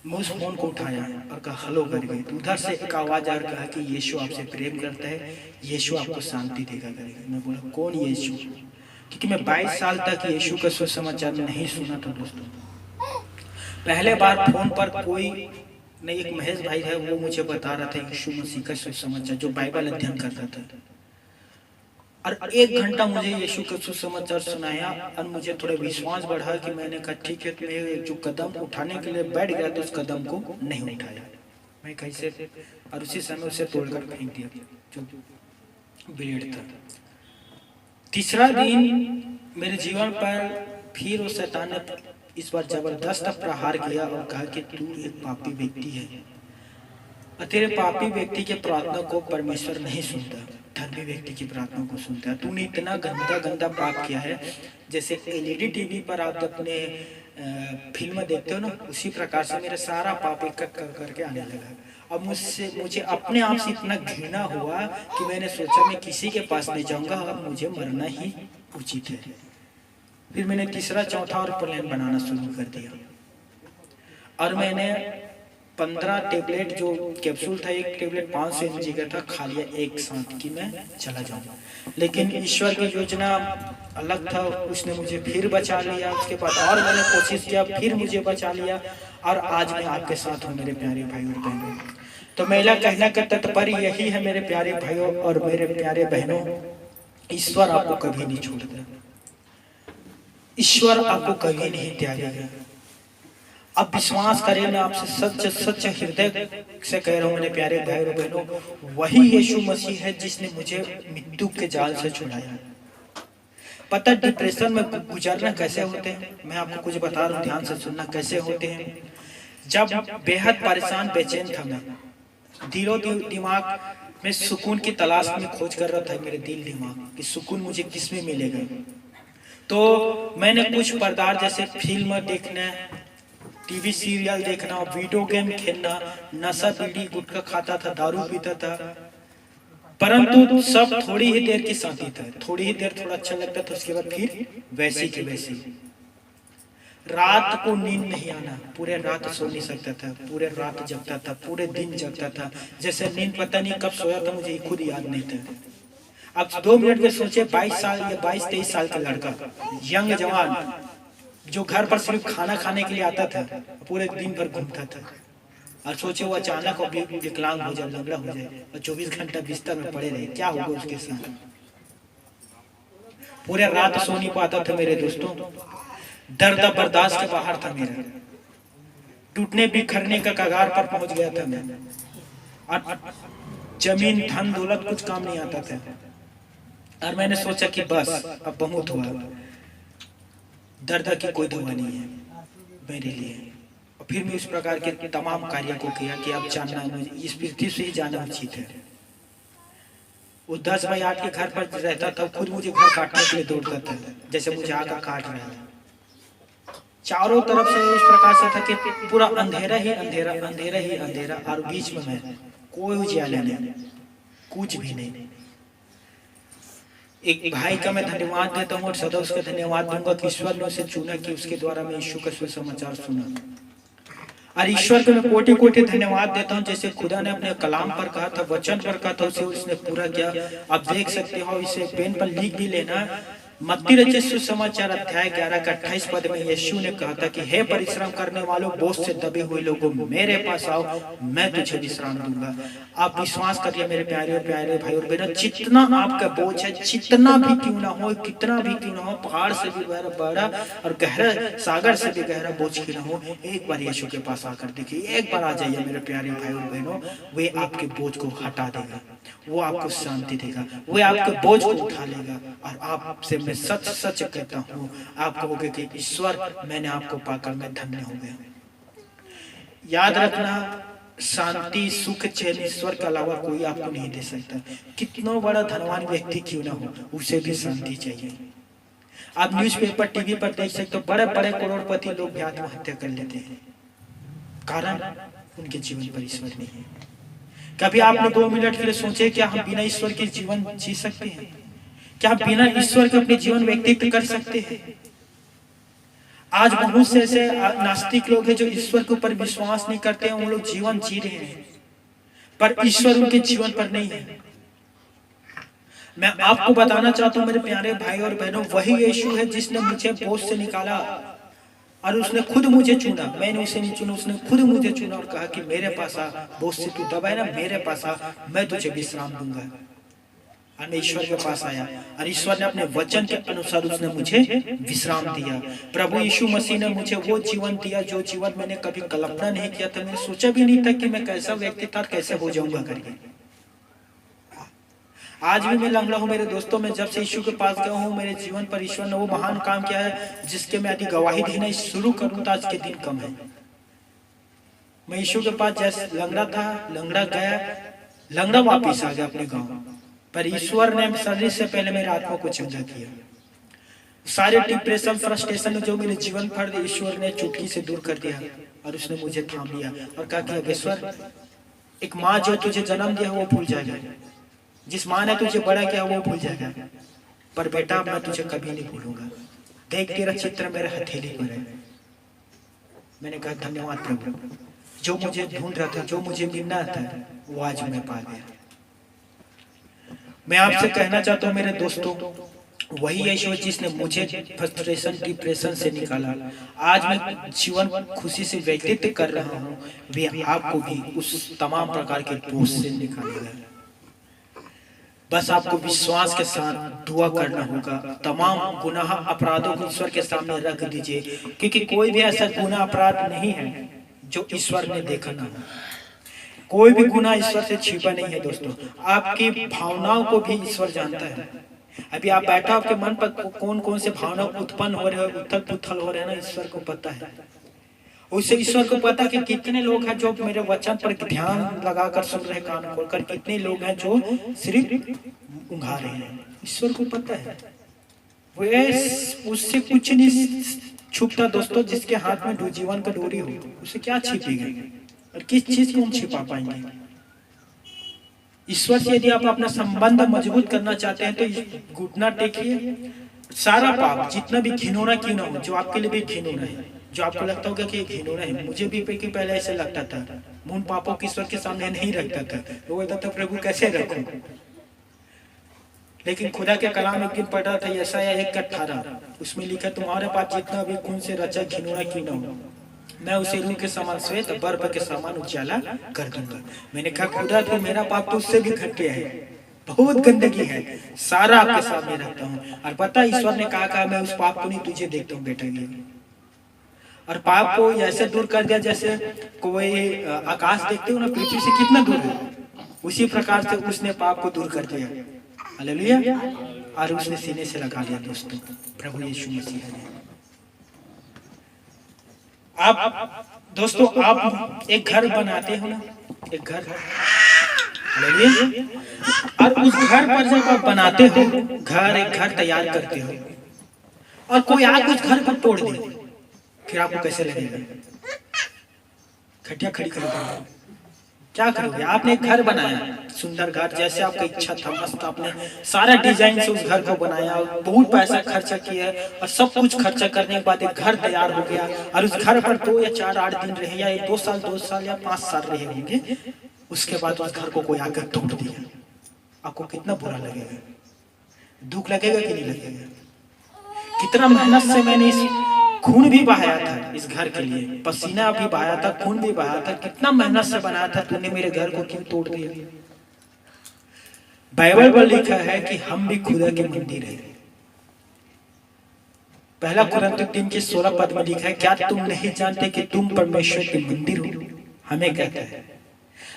मैं उस फोन को उठाया और कहा हेलो कर गई। तो उधर से एक आवाज आ रहा, कहा कि यीशु आपसे प्रेम करता है, यीशु आपको शांति देगा करेगा। मैं बोला कौन यीशु, क्योंकि मैं 22 साल तक यीशु का सुसमाचार नहीं सुना था दोस्तों। पहले बार फोन पर कोई नहीं, एक महेश भाई है, वो मुझे बता रहा था यीशु मसीह का सुसमाचार, जो बाइबल अध्ययन करता था, और 1 घंटा मुझे यीशु का सुसमाचार सुनाया, और मुझे थोड़ा विश्वास बढ़ा कि मैंने कहा ठीक है, मैं जो कदम उठाने के लिए बैठ गया तो उस कदम को नहीं उठाया मैं कैसे, और उसी समय उसे तोड़कर फेंक दिया जो ब्लेड था। तीसरा दिन मेरे जीवन पर फिर उस शैतान ने इस बार जबरदस्त प्रहार किया और कहा कि तू एक पापी व्यक्ति है, और तेरे पापी व्यक्ति के प्रार्थना को परमेश्वर नहीं सुनता, धर्मी व्यक्ति की प्रार्थना को सुनता है। तूने इतना गंदा गंदा पाप किया है, जैसे एलईडी टीवी पर आप अपने फिल्म देखते हो ना, उसी प्रकार से मेरा सारा पाप एक करके आने लगा। अब मुझे अपने आप से इतना घृणा हुआ कि मैंने सोचा मैं किसी के पास नहीं जाऊंगा, अब मुझे मरना ही उचित है। फिर मैंने तीसरा चौथा और प्लान बनाना शुरू कर दिया, और मैंने 15 टेबलेट जो कैप्सूल था, एक टेबलेट 500 mg का था, खा लिया एक साथ कि मैं चला जाऊंगा। लेकिन ईश्वर की योजना अलग था, उसने मुझे फिर बचा लिया। उसके बाद और मैंने कोशिश किया, फिर मुझे बचा लिया, और आज मैं आपके साथ हूँ मेरे प्यारे भाई और बहनों। तो मेरा कहना का तात्पर्य यही है मेरे प्यारे भाइयों और मेरे प्यारे बहनों, ईश्वर आपको कभी नहीं छोड़ता, ईश्वर आपको कभी नहीं त्यागेगा। अब विश्वास करें, मैं आपसे सच हृदय से कह रहा हूँ मेरे प्यारे भाई और बहनों, वही यीशु मसीह है जिसने मुझे मृत्यु के जाल से छुड़ाया। पता डिप्रेशन में गुजरना कैसे होते हैं, मैं आपको कुछ बता रहा हूँ, ध्यान से सुनना कैसे होते हैं। जब बेहद परेशान बेचैन था मैं, दिलो दिमाग में सुकून की तलाश में खोज कर रहा था, मेरे दिल दिमाग कि सुकून मुझे किस में मिलेगा। तो मैंने कुछ पदार्थ जैसे फिल्म देखना, टीवी सीरियल देखना, वीडियो गेम खेलना, नशा बीड़ी गुटखा खाता था, दारू पीता था, परंतु सब थोड़ी ही देर की शांति था। थोड़ी ही देर थोड़ा अच्छा लगता था, उसके बाद फिर वैसी की वैसी। रात को नींद नहीं आना, पूरे रात सो नहीं सकता था, पूरे रात जगता था, पूरे दिन जगता था, जैसे नींद पता नहीं कब सोया था मुझे खुद याद नहीं था। अब 2 मिनट में सोचे 22 साल या 22-23 साल का लड़का, यंग जवान, जो घर पर सिर्फ खाना खाने के लिए आता था, पूरे दिन भर घूमता था, और सोचे वो अचानक विकलांग हो जाए, लंगड़ा हो जाए और 24 घंटा बिस्तर में पड़े रहे, क्या होगा उसके साथ। पूरे रात सो नहीं पाता था मेरे दोस्तों, दर्द बर्दाश्त के बाहर था मेरा, टूटने बिखरने का कगार पर पहुंच गया था मैं, और जमीन धन दौलत कुछ काम नहीं आता था। और मैंने सोचा कि बस अब बहुत हुआ, दर्द की कोई दवा नहीं है मेरे लिए, अब फिर भी उस प्रकार के तमाम कार्य को किया कि अब जानना मुझे इस पृथ्वी से ही जाना उचित है। वो 10/8 के घर पर रहता था, खुद मुझे घर काटने के लिए दौड़ता था, जैसे मुझे आकर काट रहा है। चारों तरफ से इस प्रकार से था कि पूरा अंधेरा ही अंधेरा, अंधेरा ही अंधेरा, और बीच में मैं, कोई उजियाला नहीं, कुछ भी नहीं। एक भाई का मैं धन्यवाद देता हूँ और सदा उसका धन्यवाद दूंगा कि ईश्वर ने उसे चुना कि उसके द्वारा मैं यीशु का सुसमाचार सुना। और ईश्वर को मैं कोटि कोटि धन्यवाद देता हूँ, जैसे खुदा ने अपने कलाम पर कहा था, वचन पर कहा था, उसे उसने पूरा किया। आप देख सकते हो, इसे पेन पर लिख भी लेना। मत्ती रचित सुसमाचार अध्याय 11 का 28 पद में यीशु ने कहा था कि हे परिश्रम करने वालों, बोझ से दबे हुए लोगों, मेरे पास आओ, मैं तुझे विश्राम दूंगा। आप विश्वास करिए मेरे प्यारे और प्यारे भाई और बहनों, जितना आपका बोझ है, जितना भी क्यों ना हो, कितना भी क्यों ना हो, पहाड़ से भी बड़ा और गहरा, सागर से भी गहरा बोझ क्यों ना हो, एक बार यीशु के पास आकर देखिए, एक बार आ जाइए मेरे प्यारे भाई और बहनों, वे आपके बोझ को हटा देगा, वो आपको शांति देगा, वो आपके बोझ को उठा लेगा। और आपसे मैं सच सच कहता हूँ, आप कहोगे कि ईश्वर, मैंने आपको पाकर मैं धन्य हो गया। याद रखना, शांति, सुख, चैन ईश्वर के अलावा कोई आपको नहीं दे सकता। कितना बड़ा धनवान व्यक्ति क्यों ना हो, उसे भी शांति चाहिए। आप न्यूज़पेपर, टीवी पर देख सकते हो, बड़े बड़े करोड़पति लोग भी आत्महत्या कर लेते हैं, कारण उनके जीवन पर ईश्वर नहीं है। कभी आपने 2 मिनट के लिए सोचे क्या हम बिना ईश्वर के जीवन जी सकते हैं? क्या बिना ईश्वर के अपने जीवन व्यतीत कर सकते हैं? आज बहुत से ऐसे नास्तिक लोग हैं जो ईश्वर के ऊपर विश्वास नहीं करते हैं, वो लोग जीवन जी रहे हैं, पर ईश्वर उनके जीवन पर नहीं है। मैं आपको बताना चाहता हूं मेरे प्यारे भाई और बहनों, वही यीशु है जिसने मुझे बोझ से निकाला और उसने खुद मुझे चुना। मैंने उसे नहीं चुना, उसने खुद मुझे चुना और कहा कि मेरे पास आ, बोझ से तू दबा है ना, मेरे पास आ, मैं तुझे विश्राम दूंगा। और मैं ईश्वर के पास आया और ईश्वर ने अपने वचन के अनुसार उसने मुझे विश्राम दिया। प्रभु यीशु मसीह ने मुझे वो जीवन दिया जो जीवन मैंने कभी कल्पना नहीं किया था। मैंने सोचा भी नहीं था कि मैं कैसा व्यक्ति था, कैसे हो जाऊंगा करके। आज भी मैं लंगड़ा हूँ मेरे दोस्तों, मैं जब से यीशु के पास गया हूँ, मेरे जीवन पर ईश्वर ने वो महान काम किया है जिसके मैं यदि गवाही देना शुरू करूँ तो आज के दिन कम है। मैं यीशु के पास जैसे लंगड़ा था, लंगड़ा गया, लंगड़ा वापिस आ गया अपने गाँव, पर ईश्वर ने शरीर से पहले मेरे आत्मा को चंगा किया। सारे डिप्रेशन, फ्रस्ट्रेशन जो मेरे जीवन पर ईश्वर ने चुटकी से दूर कर दिया और उसने मुझे थाम लिया और कहा कि ईश्वर, एक माँ जो तुझे जन्म दिया वो भूल जाएगा, जिस माँ ने तुझे बड़ा किया वो भूल जाएगा, पर बेटा मैं तुझे कभी नहीं भूलूंगा। देख तेरा चित्र मेरे हथेली पर है। मैंने कहा धन्यवाद प्रभु, जो मुझे ढूंढ रहा था, जो मुझे मिलना था, वो आज मैं पा गया। मैं आपसे कहना चाहता हूँ मेरे दोस्तों, वही यीशु जिसने मुझे फ्रस्ट्रेशन, डिप्रेशन से निकाला, आज मैं जीवन खुशी से व्यतीत कर रहा हूँ, वे आपको भी उस तमाम प्रकार के बोझ से निकालेगा। बस आपको विश्वास के साथ दुआ करना होगा। तमाम गुनाह अपराधों को ईश्वर के सामने रख दीजिए, क्योंकि कोई भी ऐसा गुनाह अपराध नहीं है जो ईश्वर ने देखा ना हो। कोई भी गुनाह ईश्वर से छिपा नहीं है दोस्तों। आपकी भावनाओं को भी ईश्वर जानता है। अभी आप बैठा, आपके मन पर कौन कौन से भावना उत्पन्न हो रहे हैं, उथल पुथल हो रहे हैं ना, ईश्वर को पता है। उससे ईश्वर को पता कि कितने लोग हैं जो मेरे वचन पर ध्यान लगाकर सुन रहे, कान खोलकर, कितने लोग हैं जो सिर्फ उंघा रहे हैं। ईश्वर को पता है, वो उससे कुछ नहीं छुपता दोस्तों। जिसके हाथ में जीवन का डोरी हो, उसे क्या छिपेगा और किस चीज को हम छिपा पाएंगे? ईश्वर से यदि आप अपना संबंध मजबूत करना चाहते हैं तो घुटना टेकिए। सारा पाप, जितना भी घिनौना क्यों ना हो, जो आपके लिए भी घिनौना है, जो आपको लगता होगा कि घिनौना है, मुझे भी पहले ऐसे लगता था, मैं उन पापों को ईश्वर के सामने नहीं रखता था। वो बोलता था प्रभु कैसे रखूं, लेकिन खुदा के कलाम एक दिन पढ़ा था, यशायाह 1:18, उसमें लिखा तुम्हारे पास जितना भी खून से रचा घिनौना क्यों ना हो, मैं उसे रूह के समान श्वेत, बर्फ के समान उजाला कर दूंगा। मैंने कहा खुदा तो मेरा पाप तो उससे भी घटिया है, बहुत गंदगी है, सारा आपके सामने रखता हूँ। और पता ईश्वर ने कहा मैं उस पाप को नहीं तुझे देखता हूँ बेटा। और पाप को ऐसे दूर कर दिया जैसे कोई आकाश देखते हो ना, पृथ्वी से कितना दूर है, उसी प्रकार से उसने पाप को दूर कर दिया। हालेलुया। और उसने सीने से लगा लिया दोस्तों, प्रभु यीशु मसीह ने। आप दोस्तों आप एक घर बनाते हो ना, एक घर, और उस घर पर जब आप बनाते हो, एक घर तैयार करते हो, और कोई आके उस घर को तोड़ दे, फिर आपको कैसे लगेगा? खटिया खड़ी कर दोगे, क्या करोगे? आपने एक घर बनाया, सुंदर घर, जैसे आपका इच्छा था, मस्त, आपने सारा डिजाइन से उस घर को बनाया, बहुत पैसा खर्चा किया, और सब कुछ खर्चा करने के बाद एक घर तैयार हो गया, और उस घर पर 2 या 4 8 दिन रहे, या 2 साल या 5 साल रहे होंगे, उसके बाद उस घर को कोई आकर तोड़ दिया, आपको कितना बुरा लगेगा? दुख लगेगा कि नहीं लगेगा? कितना मेहनत से मैंने इस खून भी बहाया था इस घर के लिए, पसीना भी बहाया था, खून भी बहाया था, कितना मेहनत से बनाया था, तूने मेरे घर को क्यों तोड़ दिया? बाइबल पर लिखा है कि हम भी खुदा के मंदिर हैं। पहला कुरिन्थियों 3 के 16 पद में लिखा है, क्या तुम नहीं जानते कि तुम परमेश्वर के मंदिर हो? हमें कहता है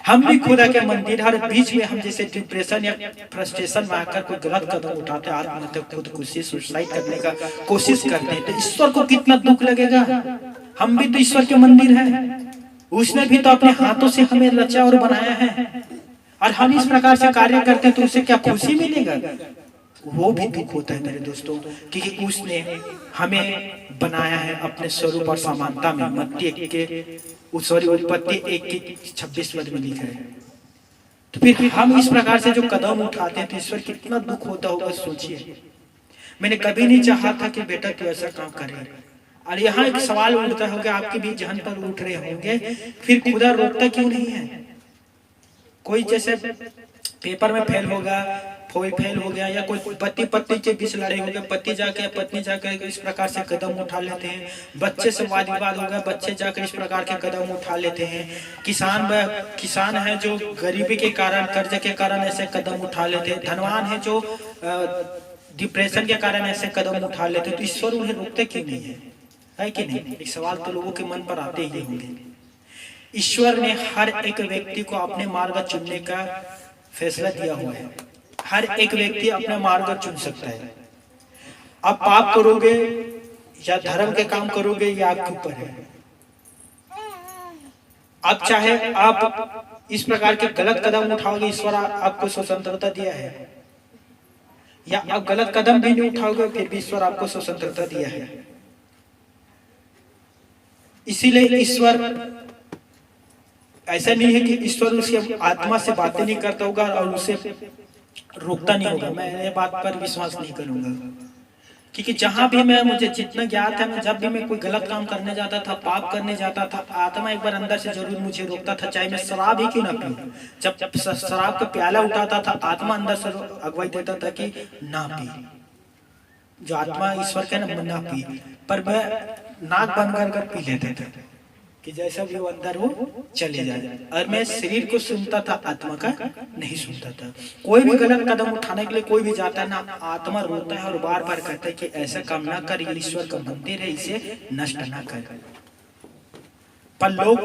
हम भी खुदा के मंदिर। हर बीच में हम जैसे डिप्रेशन या फ्रस्ट्रेशन में आकर कोई गलत कदम उठाते हैं, आत्महत्या, खुदकुशी, सुसाइड करने का कोशिश करते हैं, तो ईश्वर को कितना दुख लगेगा? हम भी तो ईश्वर के मंदिर हैं, उसने भी तो अपने हाथों से हमें रचा और बनाया है, और हम इस प्रकार से कार्य करते हैं तो उसे क्या खुशी मिलेगा? वो भी दुख होता है मेरे दोस्तों, क्योंकि उसने हमें बनाया है अपने स्वरूप और समानता में। उत्पत्ति 1 के 26 पद में लिखा है। तो फिर हम इस प्रकार से जो कदम उठाते हैं तो ईश्वर कितना दुख होता होगा, सोचिए। मैंने कभी नहीं चाहा था कि बेटा तू ऐसा काम करे, और यहाँ एक सवाल उठता होगा, आपके भी जहन पर उठ रहे होंगे, फिर खुदा रोकता क्यों नहीं है? कोई जैसे पेपर में फेल होगा, फेल हो गया, या कोई पति पत्नी के बीच लड़ाई हो गया, पति जाके पत्नी जाकर इस प्रकार से कदम उठा लेते हैं, बच्चे से वाद विवाद हो गया, बच्चे जाकर इस प्रकार के कदम उठा लेते हैं, किसान है जो गरीबी के कारण, कर्ज के कारण ऐसे कदम उठा लेते हैं, धनवान है जो डिप्रेशन के कारण ऐसे कदम उठा लेते हैं, तो ईश्वर उन्हें रोकते क्यों नहीं है कि नहीं? एक सवाल तो लोगों के मन पर आते ही होंगे। ईश्वर ने हर एक व्यक्ति को अपने मार्ग चुनने का फैसला दिया हुआ है। हर एक व्यक्ति अपना मार्ग चुन सकता है। आप पाप करोगे या धर्म के काम करोगे, ये आपके ऊपर है। आप चाहे आप इस प्रकार के गलत कदम उठाओगे, ईश्वर आपको स्वतंत्रता दिया है, या आप गलत कदम भी नहीं उठाओगे फिर भी ईश्वर आपको स्वतंत्रता दिया है। इसीलिए ईश्वर, ऐसा नहीं है कि ईश्वर उसकी आत्मा से बातें नहीं करता होगा और उसे रोकता नहीं होगा। मैं ये बात पर विश्वास नहीं करूंगा, क्योंकि जहां भी मुझे जितना ज्ञात है, मैं जब भी मैं कोई गलत काम करने जाता था, पाप करने जाता था, आत्मा एक बार अंदर से जरूर मुझे रोकता था, चाहे मैं शराब ही क्यों ना पीऊं। जब शराब का प्याला उठाता था, आत्मा अंदर से अगुवाई देता था कि ना पी, जो आत्मा ईश्वर का ना पी, पर मैं नाक बंद कर पी लेते थे कि जैसा भी वो अंदर हो चले जाए, और मैं शरीर को सुनता था, आत्मा का नहीं सुनता था। कोई भी गलत कदम उठाने के लिए कोई भी जाता है ना, आत्मा रोता है और बार बार कहता है कि ऐसा काम ना कर, ये ईश्वर का मंदिर है, इसे नष्ट ना कर। पर लोग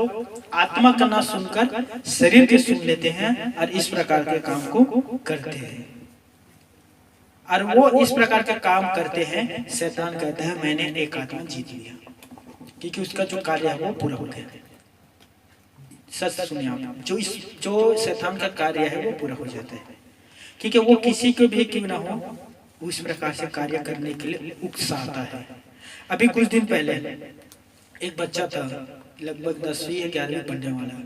आत्मा का ना सुनकर शरीर के सुन लेते हैं और इस प्रकार के काम को करते हैं, और वो इस प्रकार के काम करते हैं। शैतान कहता है मैंने एक आत्मा जीत लिया, क्योंकि उसका जो कार्य है वो पूरा हो गया। सच सुनिए आप, जो शैतान का कार्य है वो पूरा हो जाता है, क्योंकि वो किसी को भी क्यों ना हो उस प्रकार से कार्य करने के लिए उकसाता है। अभी कुछ दिन पहले एक बच्चा था, लगभग 10वीं या 11वीं पढ़ने वाला,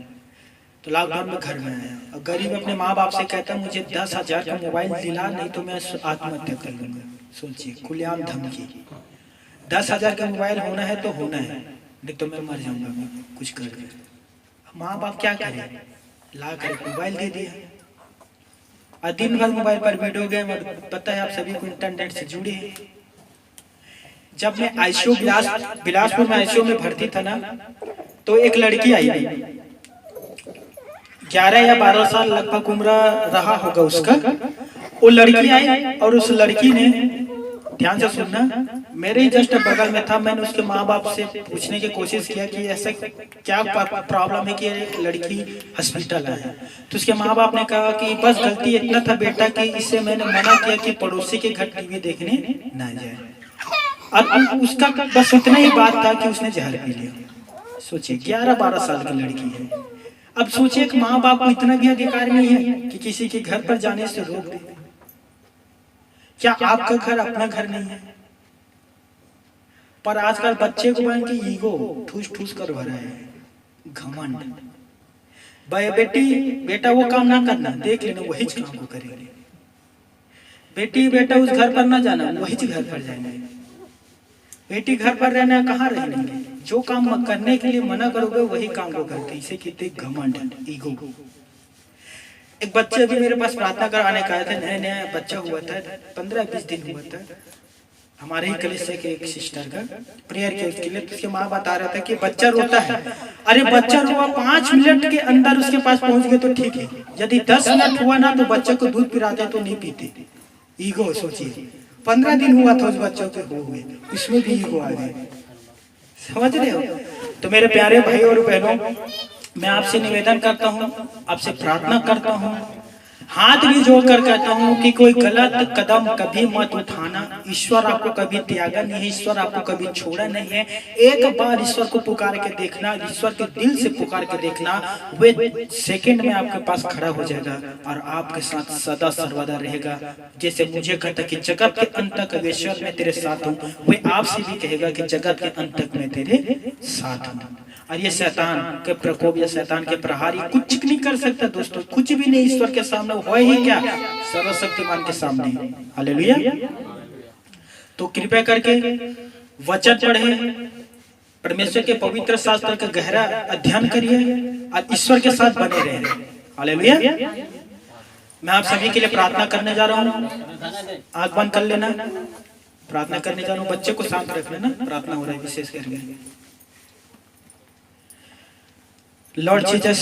तो लॉकडाउन में घर में आया और गरीब अपने माँ बाप से कहता मुझे 10,000 का मोबाइल दिला, नहीं तो मैं आत्महत्या कर लूंगा। सोचिए, खुलेआम धमकी। 10,000 का मोबाइल होना है तो होना है, नहीं तो मैं मर जाऊंगा, मैं कुछ कर। माँ बाप क्या करें, ला कर मोबाइल दे दिया, और दिन भर मोबाइल पर वीडियो गेम, और पता है आप सभी को इंटरनेट से जुड़े हैं। जब मैं आईसीयू बिलासपुर में आईसीयू में भर्ती था ना, तो एक लड़की आई, 11 या 12 साल लगभग उम्र रहा होगा उसका। वो लड़की आई और उस लड़की ने, ध्यान से सुनना, मेरे ही जस्ट बगल में था। मैंने उसके माँ बाप से पूछने की कोशिश किया कि ऐसा क्या प्रॉब्लम है कि लड़की हॉस्पिटल है। तो उसके माँ बाप ने कहा कि बस गलती इतना था बेटा कि इससे मैंने मना किया कि पड़ोसी के घर टीवी देखने ना जाए, और उसका बस उतना ही बात था कि उसने जहर पी लिया। सोचिए 11-12 साल की लड़की है। अब सोचिए कि माँ बाप को इतना भी अधिकार नहीं है कि किसी के घर पर जाने से रोक दे। क्या आपका घर अपना घर नहीं है? पर आजकल बच्चे को बहन की ईगो ठूस ठूस कर भरा है, घमंड। बेटी बेटा वो काम ना करना, देख लेना वही काम को करेंगे। बेटी बेटा उस घर पर ना जाना, वही घर पर जाएंगे। बेटी घर पर रहना, कहाँ रहेंगे? जो काम करने के लिए मना करोगे वही काम को करते। इसे कहते घमंड, ईगो। एक बच्चे अभी मेरे पास प्रार्थना करवाने का आए थे, नया नया बच्चा हुआ था, 15-20 दिन हुआ था। हमारे ही कलीसिया के एक सिस्टर का प्रेयर के उसके लिए, तो उसके माँ बता रहा था कि बच्चा रोता है। अरे बच्चा रोआ 5 मिनट के अंदर उसके पास पहुंच गए तो ठीक है, यदि 10 मिनट हुआ ना तो बच्चे को दूध पिलाते तो नहीं पीते। ईगो सोचिए, 15 दिन हुआ था उस बच्चों के हुए, इसमें भी ईगो आ गए। समझ रहे हो? तो मेरे प्यारे भाई और बहनों, मैं आपसे निवेदन करता हूँ, आपसे प्रार्थना करता हूँ, हाथ भी जोड़कर कहता हूँ कि कोई गलत कदम कभी मत उठाना। ईश्वर आपको कभी त्यागा नहीं है, ईश्वर आपको कभी छोड़ा नहीं है। एक बार ईश्वर को पुकार के देखना, ईश्वर के दिल से पुकार के देखना, वे सेकंड में आपके पास खड़ा हो जाएगा और आपके साथ सदा सर्वदा रहेगा। जैसे मुझे कहता कि जगत के अंत तक ईश्वर मैं तेरे साथ हूँ, वे आपसे भी कहेगा कि जगत के अंत तक मैं तेरे साथ हूँ। और ये शैतान के प्रकोप या शैतान के प्रहारी कुछ नहीं कर सकता दोस्तों, कुछ भी नहीं ईश्वर के सामने। हो ही क्या, सर्वशक्तिमान के सामने। हालेलुया। तो कृपया करके वचन पढ़े, परमेश्वर के पवित्र शास्त्र का गहरा अध्ययन करिए और ईश्वर के साथ बने रहे। हालेलुया। मैं आप सभी के लिए प्रार्थना करने जा रहा हूँ, आंख बंद कर लेना। प्रार्थना करने जा रहा हूँ, बच्चे को शांत रख लेना, प्रार्थना हो रहा है विशेष करके। लॉर्ड जीसस,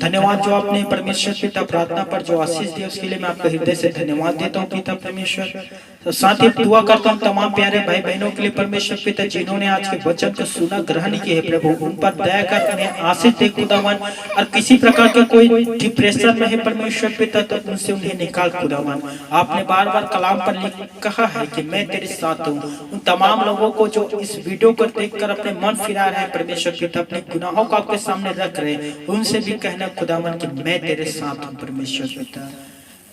धन्यवाद जो आपने परमेश्वर पिता प्रार्थना पर जो आशीष दिया उसके लिए मैं आपका हृदय से धन्यवाद देता हूँ पिता परमेश्वर। तो साथ ही दुआ करता हूँ तमाम प्यारे भाई बहनों के लिए परमेश्वर पिता जिन्होंने आज के वचन को सुना, ग्रहण किए प्रभु, उन पर दया कर उन्हें आशीष दे खुदावन। और किसी प्रकार के कोई डिप्रेशन में है परमेश्वर पिता तो उनसे उन्हें निकाल खुदावन। आपने बार बार कलाम पर कहा है कि मैं तेरे साथ हूँ। उन तमाम लोगों को जो इस वीडियो को देखकर अपने मन फिरा रहे हैं परमेश्वर पिता, अपने गुनाहों को आपके सामने रख उनसे भी कहना खुदावन कि मैं तेरे साथ हूं परमेश्वर पिता।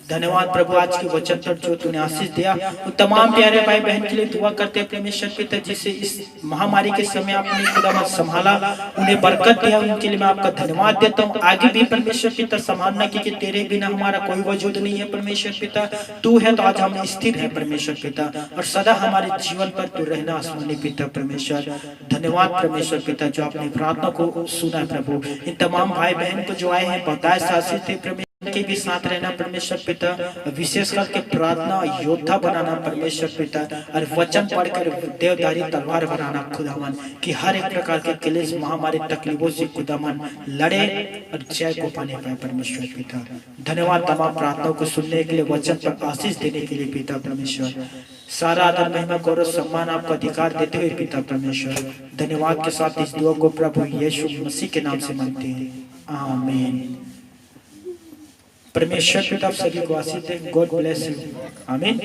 धन्यवाद प्रभु आज के वचन पर जो तूने आशीष दिया। उन तमाम प्यारे भाई बहन के लिए दुआ करते हैं परमेश्वर पिता, जिसे इस महामारी के समय आपने खुदावन संभाला, उन्हें बरकत दिया, उनके लिए मैं आपका धन्यवाद देता हूँ। आगे भी परमेश्वर पिता संभालना, क्योंकि तेरे बिना हमारा कोई वजूद नहीं है परमेश्वर पिता। तू है तो आज हम स्थिर है परमेश्वर पिता, और सदा हमारे जीवन पर तू रहना आसमानी पिता परमेश्वर। धन्यवाद परमेश्वर पिता जो आपने प्रार्थना को सुना है प्रभु। इन तमाम भाई बहन को जो आए हैं बताए शासित थे परमेश्वर के भी साथ रहना परमेश्वर पिता, विशेष करके प्रार्थना योद्धा बनाना परमेश्वर पिता, और वचन पढ़कर देवदारी तलवार बनाना खुदावन, कि हर एक प्रकार के क्लेश महामारी तकलीफों से खुदावन लड़े और जय को पाने पाए परमेश्वर पिता। धन्यवाद तमाम प्रार्थनाओं को सुनने के लिए, वचन पर आशीष देने के लिए पिता परमेश्वर। सारा आदर महिमा गौरव सम्मान आपको अधिकार देते हुए पिता परमेश्वर धन्यवाद के साथ इस दुआ को प्रभु यीशु मसीह के नाम से मांगते हैं, आमीन। परमेश्वर पिता आप सभी को आशीष दे। गॉड ब्लेस यू, आमीन।